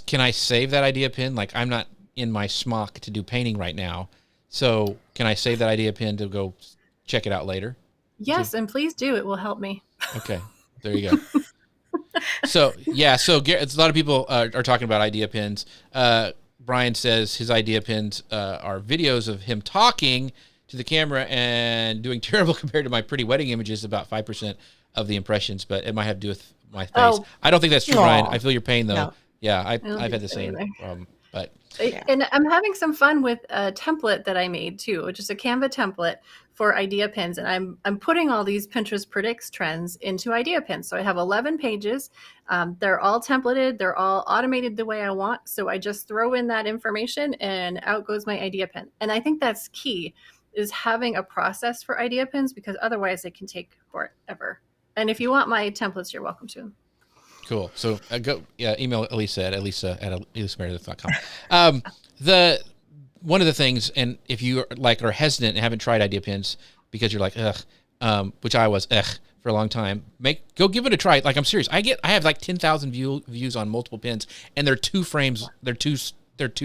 can I save that idea pin? Like, I'm not in my smock to do painting right now. So can I save that idea pin to go check it out later? Yes, and please do. It will help me. Okay, there you go. So a lot of people are talking about idea pins. Brian says his idea pins are videos of him talking to the camera and doing terrible compared to my pretty wedding images, about 5% of the impressions, but it might have to do with my face. Oh. I don't think that's true, Brian. I feel your pain, though. No. Yeah, I've had the same problem. But and I'm having some fun with a template that I made too, which is a Canva template for idea pins, and I'm putting all these Pinterest predicts trends into idea pins. So I have 11 pages. They're all templated. They're all automated the way I want. So I just throw in that information, and out goes my idea pin. And I think that's key, is having a process for idea pins, because otherwise it can take forever. And if you want my templates, you're welcome to. Cool. So email Elisa at elisameredith.com. One of the things, and if you are hesitant and haven't tried idea pins because you're like, which I was for a long time, go give it a try. Like, I'm serious. I have like 10,000 views on multiple pins, and they're 2 frames. They're 2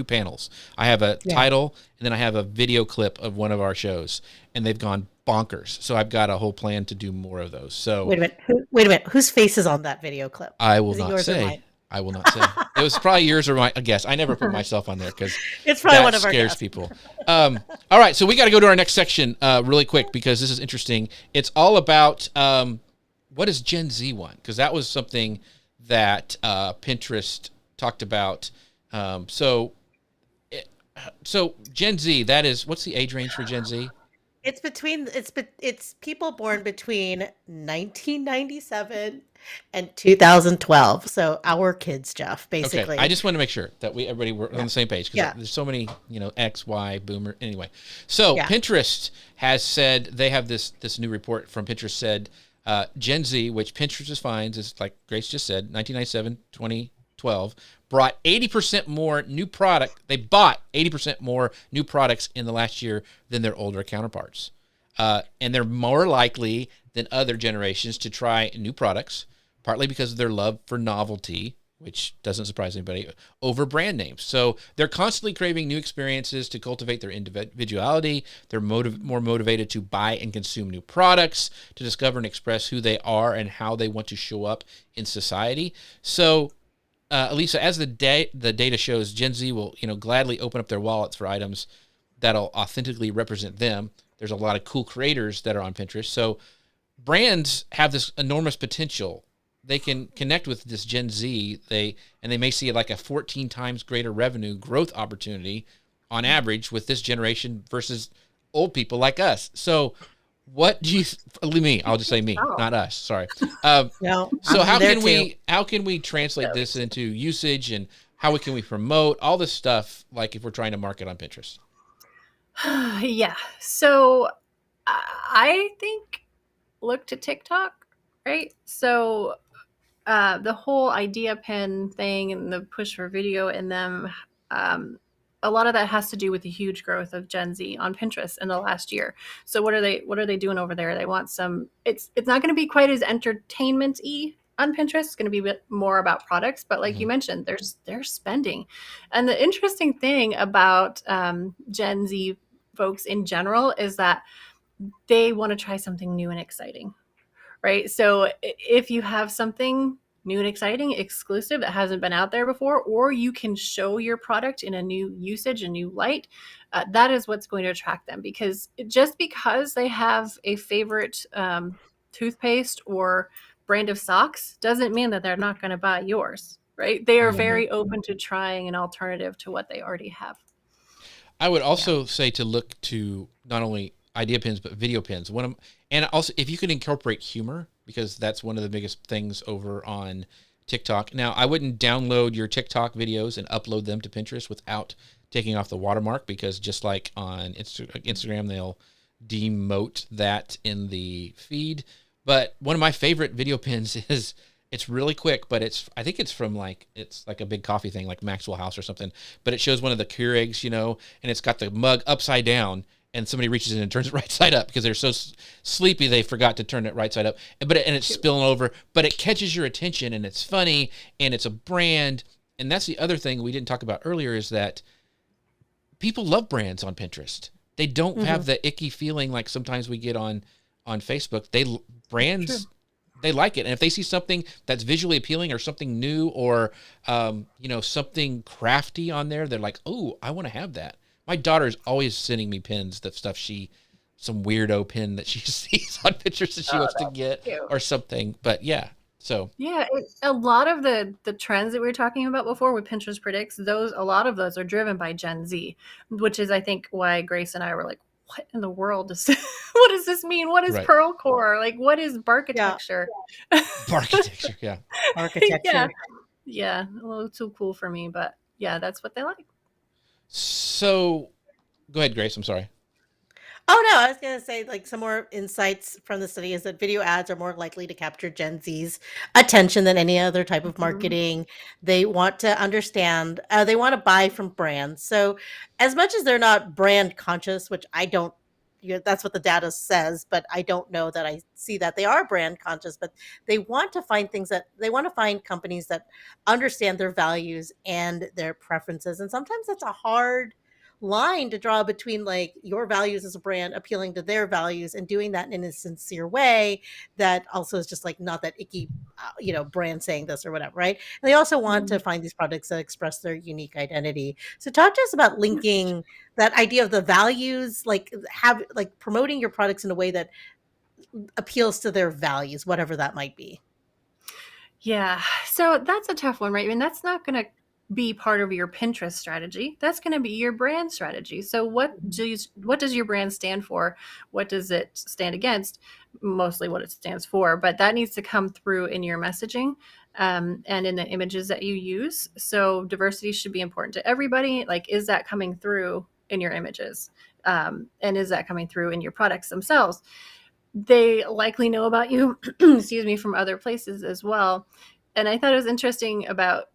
panels. I have a title, and then I have a video clip of one of our shows, and they've gone bonkers. So I've got a whole plan to do more of those. So wait a minute. Whose face is on that video clip? I will not say. I will not say. It was probably yours or my guess. I never put myself on there because it's probably one of our scares people. All right, so we got to go to our next section really quick, because this is interesting. It's all about what does Gen Z want? Because that was something that Pinterest talked about. So Gen Z, that is, what's the age range for Gen Z? It's people born between 1997 and 2012. So our kids, Jeff, basically. Okay. I just want to make sure that everybody were on the same page, because there's so many, X, Y, boomer. Anyway, so Pinterest has said, they have this new report from Pinterest said, Gen Z, which Pinterest just finds, is like Grace just said, 1997, 2012, brought 80% more new product. They bought 80% more new products in the last year than their older counterparts. And they're more likely than other generations to try new products, partly because of their love for novelty, which doesn't surprise anybody, over brand names. So they're constantly craving new experiences to cultivate their individuality. They're more motivated to buy and consume new products, to discover and express who they are and how they want to show up in society. So Elisa, as the data shows, Gen Z will, gladly open up their wallets for items that'll authentically represent them. There's a lot of cool creators that are on Pinterest. So brands have this enormous potential. They can connect with this Gen Z. They may see like a 14 times greater revenue growth opportunity on average with this generation versus old people like us. So what do you, me, I'll just say me, not us. Sorry. No, so how can we translate this into usage, and how can we promote all this stuff? Like if we're trying to market on Pinterest. Yeah. So I think look to TikTok, right? So the whole idea pin thing and the push for video in them, a lot of that has to do with the huge growth of Gen Z on Pinterest in the last year. So what are they doing over there? They want some, it's not going to be quite as entertainment-y on Pinterest. It's going to be a bit more about products, but like you mentioned, they're spending. And the interesting thing about Gen Z folks in general is that they want to try something new and exciting, right? So if you have something new and exciting, exclusive, that hasn't been out there before, or you can show your product in a new usage, a new light, that is what's going to attract them. Because just because they have a favorite toothpaste or brand of socks doesn't mean that they're not going to buy yours, right? They are very open to trying an alternative to what they already have. I would also say to look to not only idea pins, but video pins. And also if you can incorporate humor, because that's one of the biggest things over on TikTok. Now, I wouldn't download your TikTok videos and upload them to Pinterest without taking off the watermark, because just like on Instagram, they'll demote that in the feed. But one of my favorite video pins is, it's really quick, but I think it's from it's like a big coffee thing, like Maxwell House or something. But it shows one of the Keurigs, and it's got the mug upside down, and somebody reaches in and turns it right side up because they're so sleepy they forgot to turn it right side up. And it's spilling over, but it catches your attention and it's funny and it's a brand. And that's the other thing we didn't talk about earlier is that people love brands on Pinterest. They don't have the icky feeling like sometimes we get on Facebook. Brands, they like it. And if they see something that's visually appealing or something new or, something crafty on there, they're like, oh, I want to have that. My daughter's always sending me pins, some weirdo pin that she sees on Pinterest that she wants to get or something. But yeah, so. Yeah, a lot of the trends that we were talking about before with Pinterest Predicts, a lot of those are driven by Gen Z, which is, I think, why Grace and I were like, what in the world what does this mean? What is Pearl Core? Like, what is Barkitecture? Barkitecture, yeah. Architecture. Yeah, a little too cool for me, but yeah, that's what they like. So, go ahead, Grace. I'm sorry. Oh, no, I was going to say, like, some more insights from the study is that video ads are more likely to capture Gen Z's attention than any other type of marketing. They want to understand, they want to buy from brands. So as much as they're not brand conscious, which I don't, that's what the data says, but I don't know that I see that they are brand conscious, but they want to find companies that understand their values and their preferences. And sometimes that's a hard line to draw between like your values as a brand appealing to their values and doing that in a sincere way that also is just like not that icky brand saying this or whatever, right? And they also want to find these products that express their unique identity. So talk to us about linking that idea of the values, like promoting your products in a way that appeals to their values, whatever that might be. Yeah, so that's a tough one, right? I mean, that's not going to be part of your Pinterest strategy. That's going to be your brand strategy. So what does your brand stand for? What does it stand against? Mostly what it stands for, but that needs to come through in your messaging and in the images that you use. So diversity should be important to everybody. Like, is that coming through in your images? And is that coming through in your products themselves? They likely know about you, excuse me, from other places as well. And I thought it was interesting about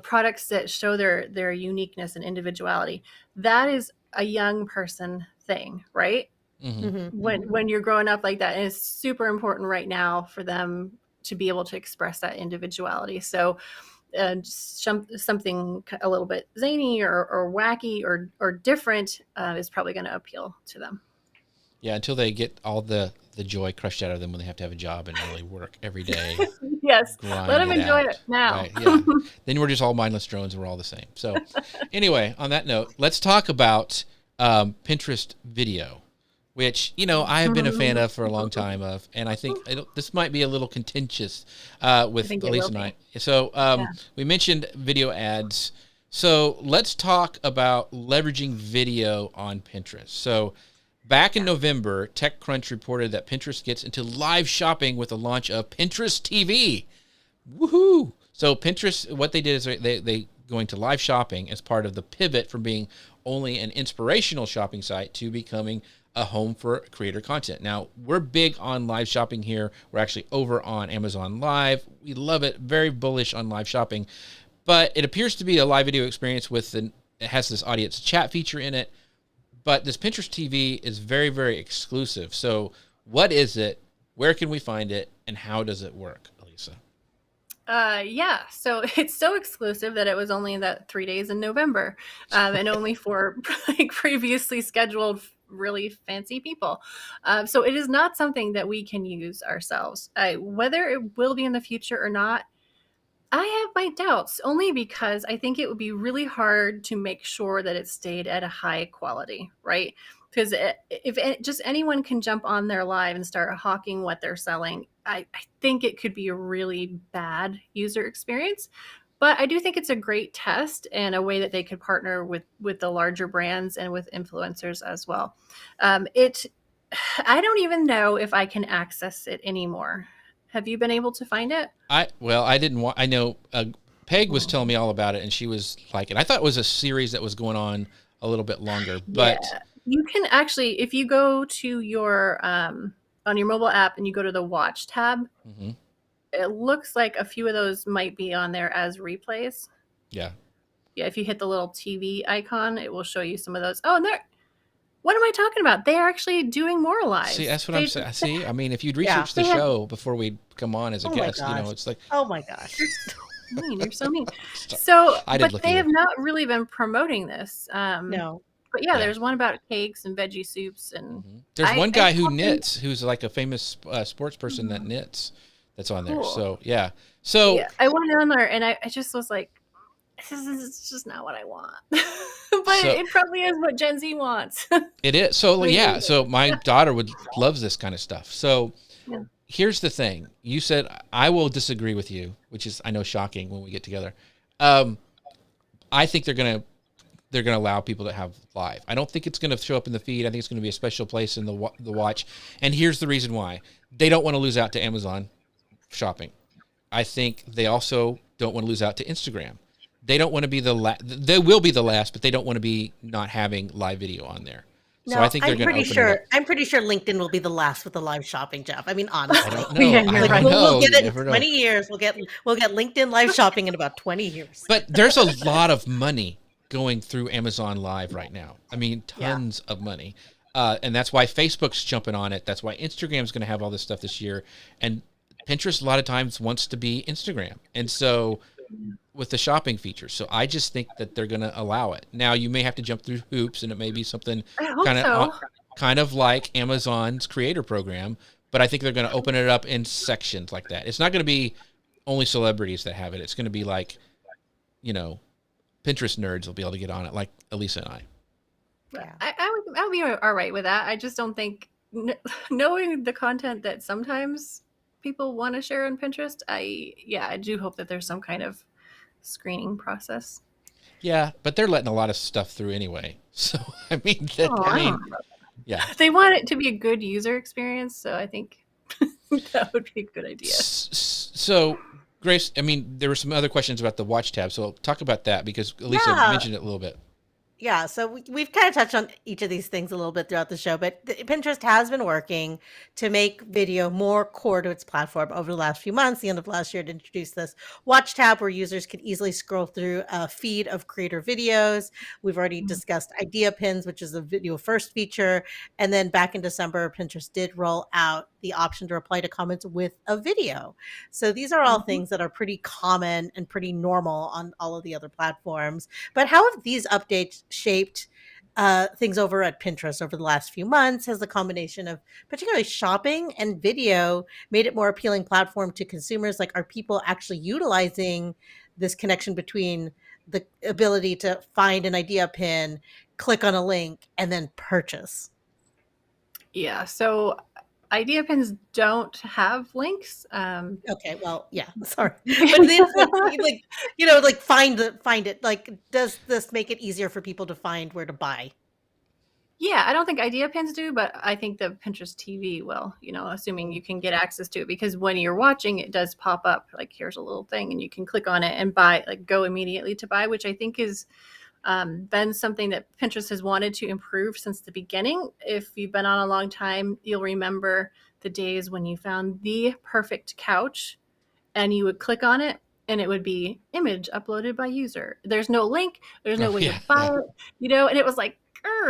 products that show their uniqueness and individuality. That is a young person thing, right? When you're growing up like that, and it's super important right now for them to be able to express that individuality. So something a little bit zany or wacky or different is probably going to appeal to them. Yeah, until they get all the joy crushed out of them when they have to have a job and really work every day. Yes, let them enjoy it now. Right, yeah. Then we're just all mindless drones and we're all the same. So anyway, on that note, let's talk about Pinterest video, which, I have been a fan of for a long time and I think this might be a little contentious with Elise and I. So we mentioned video ads. So let's talk about leveraging video on Pinterest. So back in November, TechCrunch reported that Pinterest gets into live shopping with the launch of Pinterest TV. Woohoo! So Pinterest, what they did is they going to live shopping as part of the pivot from being only an inspirational shopping site to becoming a home for creator content. Now, we're big on live shopping here. We're actually over on Amazon Live. We love it. Very bullish on live shopping. But it appears to be a live video experience it has this audience chat feature in it. But this Pinterest TV is very, very exclusive. So what is it? Where can we find it? And how does it work, Elisa? So it's so exclusive that it was only that 3 days in November and only for previously scheduled really fancy people. So it is not something that we can use ourselves. Whether it will be in the future or not, I have my doubts, only because I think it would be really hard to make sure that it stayed at a high quality, right? Because if just anyone can jump on their live and start hawking what they're selling, I think it could be a really bad user experience. But I do think it's a great test and a way that they could partner with the larger brands and with influencers as well. I don't even know if I can access it anymore. Have you been able to find it? I know Peg was telling me all about it, and she was like, and I thought it was a series that was going on a little bit longer. But you can actually, if you go to your on your mobile app and you go to the Watch tab, it looks like a few of those might be on there as replays. Yeah. If you hit the little TV icon, it will show you some of those. Oh, and What am I talking about? They are actually doing more lives. See, that's what I'm saying. See, I mean, if you'd Yeah. researched the show before we come on as a Oh my guest, you know, gosh. it's like, Oh my gosh. You're so mean. You're so mean. So, I did but look they it have up. not really been promoting this. No. But yeah, Yeah. there's one about cakes and veggie soups, and There's one I guy who saw him- knits, who's like a famous sports person that knits. That's on there. Cool. So yeah. So yeah, I went on there and I just was like, this is just not what I want. But So- it probably is what Gen Z wants. it is. So Maybe. yeah. So my daughter loves this kind of stuff. So Yeah. here's the thing. You said I will disagree with you, which is I know shocking when we get together. I think they're gonna allow people to have live. I don't think it's gonna show up in the feed. I think it's gonna be a special place in the watch. And here's the reason why: they don't want to lose out to Amazon shopping. I think they also don't want to lose out to Instagram. They don't want to be the last. They will be the last, but they don't want to be not having live video on there. So No, I think they're going to open it up. I'm pretty sure LinkedIn will be the last with the live shopping, Jeff. I mean, honestly. I don't know. Yeah, I you're don't right. know. We'll get You it never in know. 20 years. We'll get LinkedIn live shopping in about 20 years. But there's a lot of money going through Amazon Live right now. I mean, tons of money. And that's why Facebook's jumping on it. That's why Instagram's going to have all this stuff this year. And Pinterest a lot of times wants to be Instagram. And so with the shopping features. So I just think that they're going to allow it. Now you may have to jump through hoops and it may be something I hope kind so. of like Amazon's creator program, but I think they're going to open it up in sections like that. It's not going to be only celebrities that have it. It's going to be like, you know, Pinterest nerds will be able to get on it, like Elisa and I. Yeah. I would be all right with that. I just don't think knowing the content that sometimes people want to share on Pinterest. I do hope that there's some kind of screening process. Yeah, but they're letting a lot of stuff through anyway. So I mean, yeah. They want it to be a good user experience, so I think that would be a good idea. So, Grace, I mean, there were some other questions about the watch tab, so talk about that because Elisa mentioned it a little bit. Yeah, so we've kind of touched on each of these things a little bit throughout the show, but Pinterest has been working to make video more core to its platform over the last few months. The end of last year, it introduced this watch tab where users can easily scroll through a feed of creator videos. We've already discussed idea pins, which is a video first feature. And then back in December, Pinterest did roll out the option to reply to comments with a video. So these are all things that are pretty common and pretty normal on all of the other platforms. But how have these updates shaped things over at Pinterest over the last few months? Has the combination of particularly shopping and video made it more appealing platform to consumers? Like, are people actually utilizing this connection between the ability to find an idea pin, click on a link, and then purchase? Yeah, so idea pins don't have links. Okay, well, yeah, sorry. But like find it. Like, does this make it easier for people to find where to buy? Yeah, I don't think idea pins do, but I think the Pinterest TV will, assuming you can get access to it, because when you're watching, it does pop up like, here's a little thing and you can click on it and buy, like go immediately to buy, which I think is been something that Pinterest has wanted to improve since the beginning. If you've been on a long time, you'll remember the days when you found the perfect couch and you would click on it and it would be image uploaded by user. There's no link. There's no way to buy it, and it was like,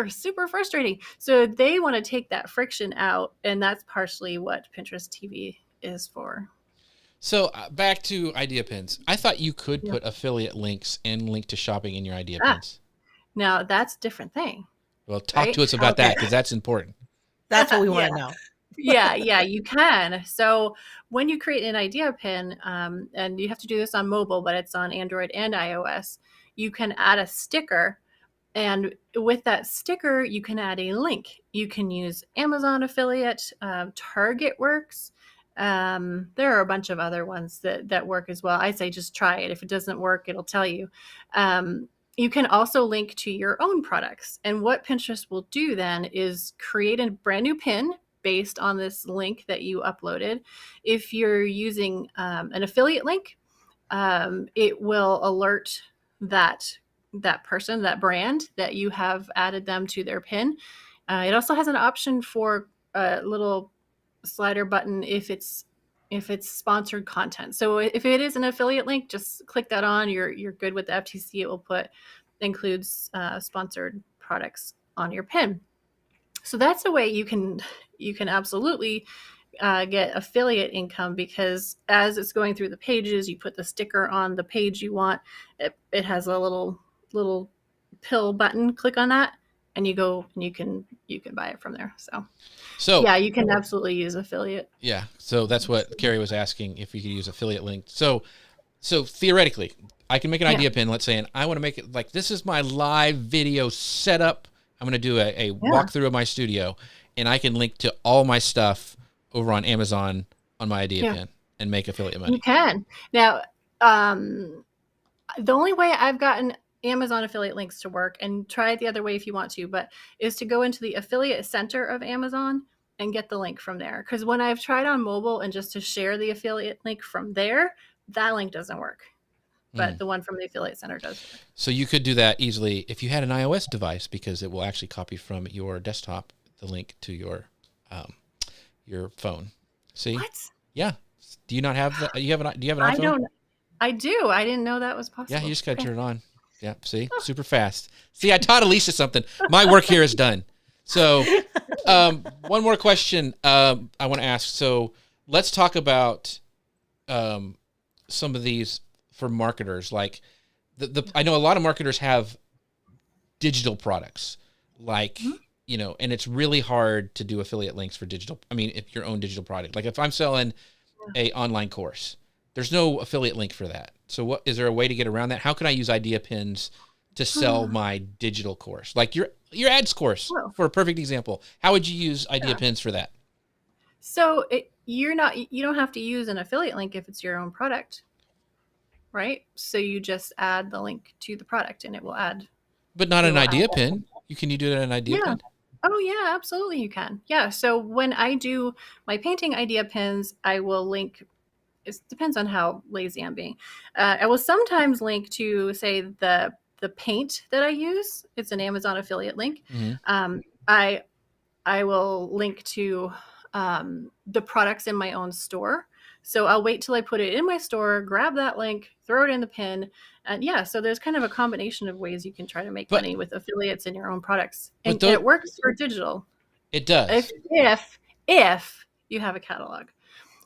super frustrating. So they want to take that friction out, and that's partially what Pinterest TV is for. So back to idea pins. I thought you could put affiliate links and link to shopping in your idea pins. Now that's a different thing. Well, talk to us about that because that's important. That's what we want to know. Yeah, you can. So when you create an idea pin, and you have to do this on mobile, but it's on Android and iOS, you can add a sticker. And with that sticker, you can add a link. You can use Amazon affiliate, Target works. There are a bunch of other ones that work as well. I say just try it. If it doesn't work, it'll tell you. You can also link to your own products. And what Pinterest will do then is create a brand new pin based on this link that you uploaded. If you're using an affiliate link, it will alert that person, that brand, that you have added them to their pin. It also has an option for a little slider button if it's sponsored content. So if it is an affiliate link, just click that on. You're good with the FTC. It will includes sponsored products on your pin. So that's a way you can absolutely get affiliate income, because as it's going through the pages, you put the sticker on the page you want. It has a little pill button. Click on that, and you go and you can buy it from there. So yeah, you can absolutely use affiliate. Yeah. So that's what Carrie was asking, if you could use affiliate link. So theoretically, I can make an idea pin, let's say, and I want to make it like, this is my live video setup. I'm going to do a walkthrough of my studio, and I can link to all my stuff over on Amazon on my idea pin and make affiliate money. You can. Now, the only way I've gotten Amazon affiliate links to work, and try it the other way if you want to, but is to go into the affiliate center of Amazon and get the link from there. Because when I've tried on mobile and just to share the affiliate link from there, that link doesn't work. But the one from the affiliate center does. So you could do that easily if you had an iOS device, because it will actually copy from your desktop the link to your phone. See? What? Yeah. Do you not have that? Do you have an iPhone? I do. I didn't know that was possible. Yeah, you just got to turn it on. Yeah, see? Super fast. See, I taught Elisa something. My work here is done. So one more question I want to ask. So let's talk about some of these for marketers. Like I know a lot of marketers have digital products, like, you know, and it's really hard to do affiliate links for digital. I mean, if your own digital product, like if I'm selling a online course, there's no affiliate link for that. So is there a way to get around that? How can I use idea pins to sell my digital course? Like your ads course, for a perfect example. How would you use idea pins for that? So you don't have to use an affiliate link if it's your own product, right? So you just add the link to the product and it will add. But not an idea pin. Can you do that in an idea pin? Oh yeah, absolutely you can. Yeah. So when I do my painting idea pins, I will link. It depends on how lazy I'm being. I will sometimes link to, say, the paint that I use. It's an Amazon affiliate link. I will link to the products in my own store. So I'll wait till I put it in my store, grab that link, throw it in the pin. And so there's kind of a combination of ways you can try to make money with affiliates in your own products. And it works for digital. It does. If you have a catalog.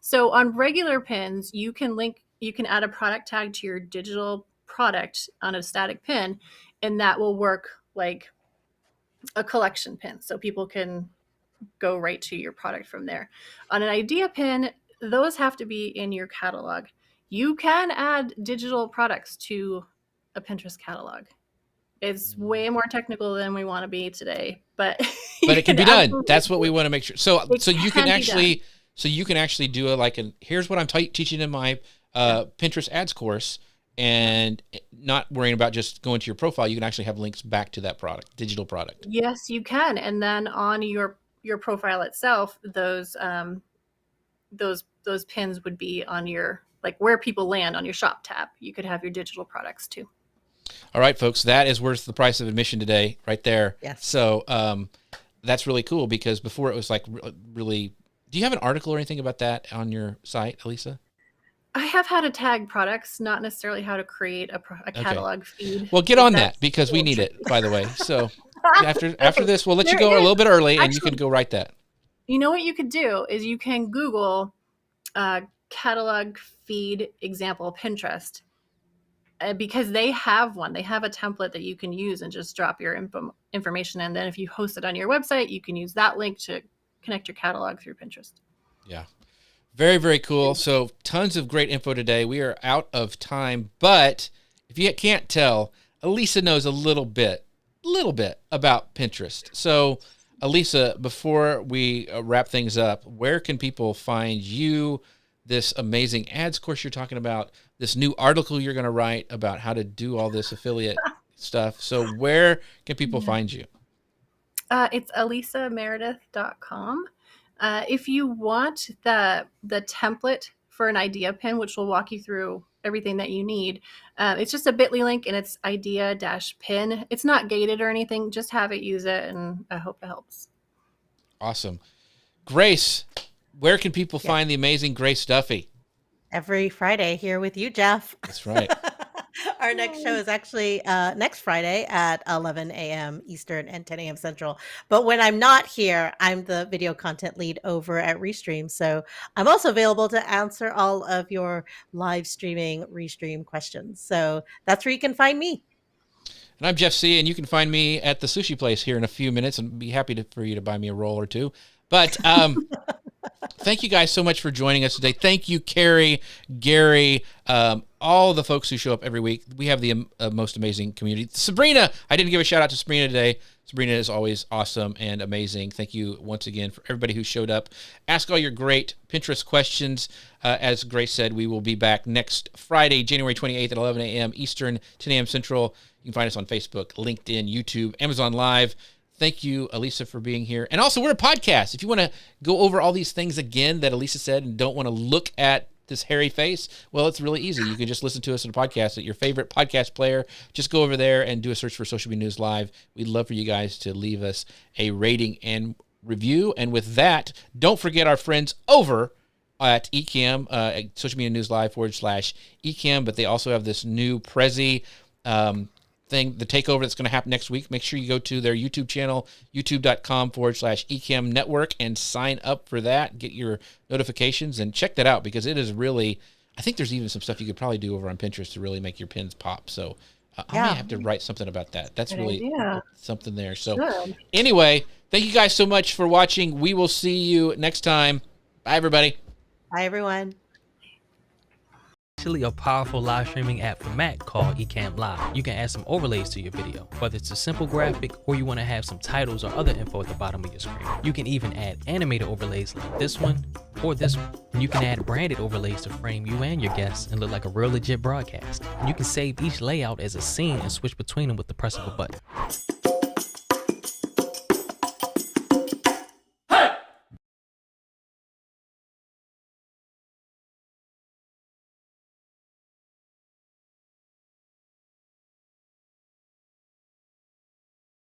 So on regular pins, you can add a product tag to your digital product on a static pin, and that will work like a collection pin. So people can go right to your product from there. On an idea pin, those have to be in your catalog. You can add digital products to a Pinterest catalog. It's way more technical than we want to be today, but it can be done. That's what we want to make sure. So you can actually. So you can actually do here's what I'm teaching in my Pinterest ads course, and not worrying about just going to your profile. You can actually have links back to that product, digital product. Yes, you can. And then on your profile itself, those pins would be on your, like, where people land on your shop tab. You could have your digital products too. All right, folks, that is worth the price of admission today, right there. Yes. So that's really cool, because before it was like really. Do you have an article or anything about that on your site, Elisa? I have how to tag products, not necessarily how to create a catalog feed. Well, get on that, because we need it, by the way. So after this, we'll let you go a little bit early, and you can go write that. You know what you could do is you can Google catalog feed example Pinterest, because they have one. They have a template that you can use and just drop your information. And then if you host it on your website, you can use that link to connect your catalog through Pinterest. Yeah. Very, very cool. So tons of great info today. We are out of time, but if you can't tell, Elisa knows a little bit about Pinterest. So Elisa, before we wrap things up, where can people find you, this amazing ads course you're talking about, this new article you're going to write about how to do all this affiliate stuff? So where can people find you? It's elisameredith.com. If you want the template for an idea pin, which will walk you through everything that you need, it's just a bit.ly link, and it's idea-pin. It's not gated or anything. Just have it, use it, and I hope it helps. Awesome. Grace, where can people find the amazing Grace Duffy? Every Friday here with you, Jeff. That's right. Our next show is actually next Friday at 11 a.m. Eastern and 10 a.m. Central. But when I'm not here, I'm the video content lead over at Restream. So I'm also available to answer all of your live streaming, Restream questions. So that's where you can find me. And I'm Jeff C., and you can find me at the sushi place here in a few minutes, and be happy for you to buy me a roll or two. But thank you guys so much for joining us today. Thank you, Carrie, Gary, all the folks who show up every week. We have the most amazing community. Sabrina, I didn't give a shout out to Sabrina today. Sabrina is always awesome and amazing. Thank you once again for everybody who showed up. Ask all your great Pinterest questions. As Grace said, we will be back next Friday, January 28th at 11 a.m. Eastern, 10 a.m. Central. You can find us on Facebook, LinkedIn, YouTube, Amazon Live. Thank you, Elisa, for being here. And also, we're a podcast. If you want to go over all these things again that Elisa said and don't want to look at this hairy face, well, it's really easy. You can just listen to us in a podcast at your favorite podcast player. Just go over there and do a search for Social Media News Live. We'd love for you guys to leave us a rating and review. And with that, don't forget our friends over at Ecamm, Social Media News Live /Ecamm, but they also have this new Prezi thing, the takeover that's going to happen next week. Make sure you go to their YouTube channel, youtube.com /Ecamm Network, and sign up for that. Get your notifications and check that out, because it is really, I think there's even some stuff you could probably do over on Pinterest to really make your pins pop. So I may have to write something about that. That's really something there. So anyway, thank you guys so much for watching. We will see you next time. Bye, everybody. Bye, everyone. A powerful live streaming app for Mac called Ecamm Live. You can add some overlays to your video, whether it's a simple graphic or you want to have some titles or other info at the bottom of your screen. You can even add animated overlays like this one or this one. And you can add branded overlays to frame you and your guests and look like a real legit broadcast. And you can save each layout as a scene and switch between them with the press of a button.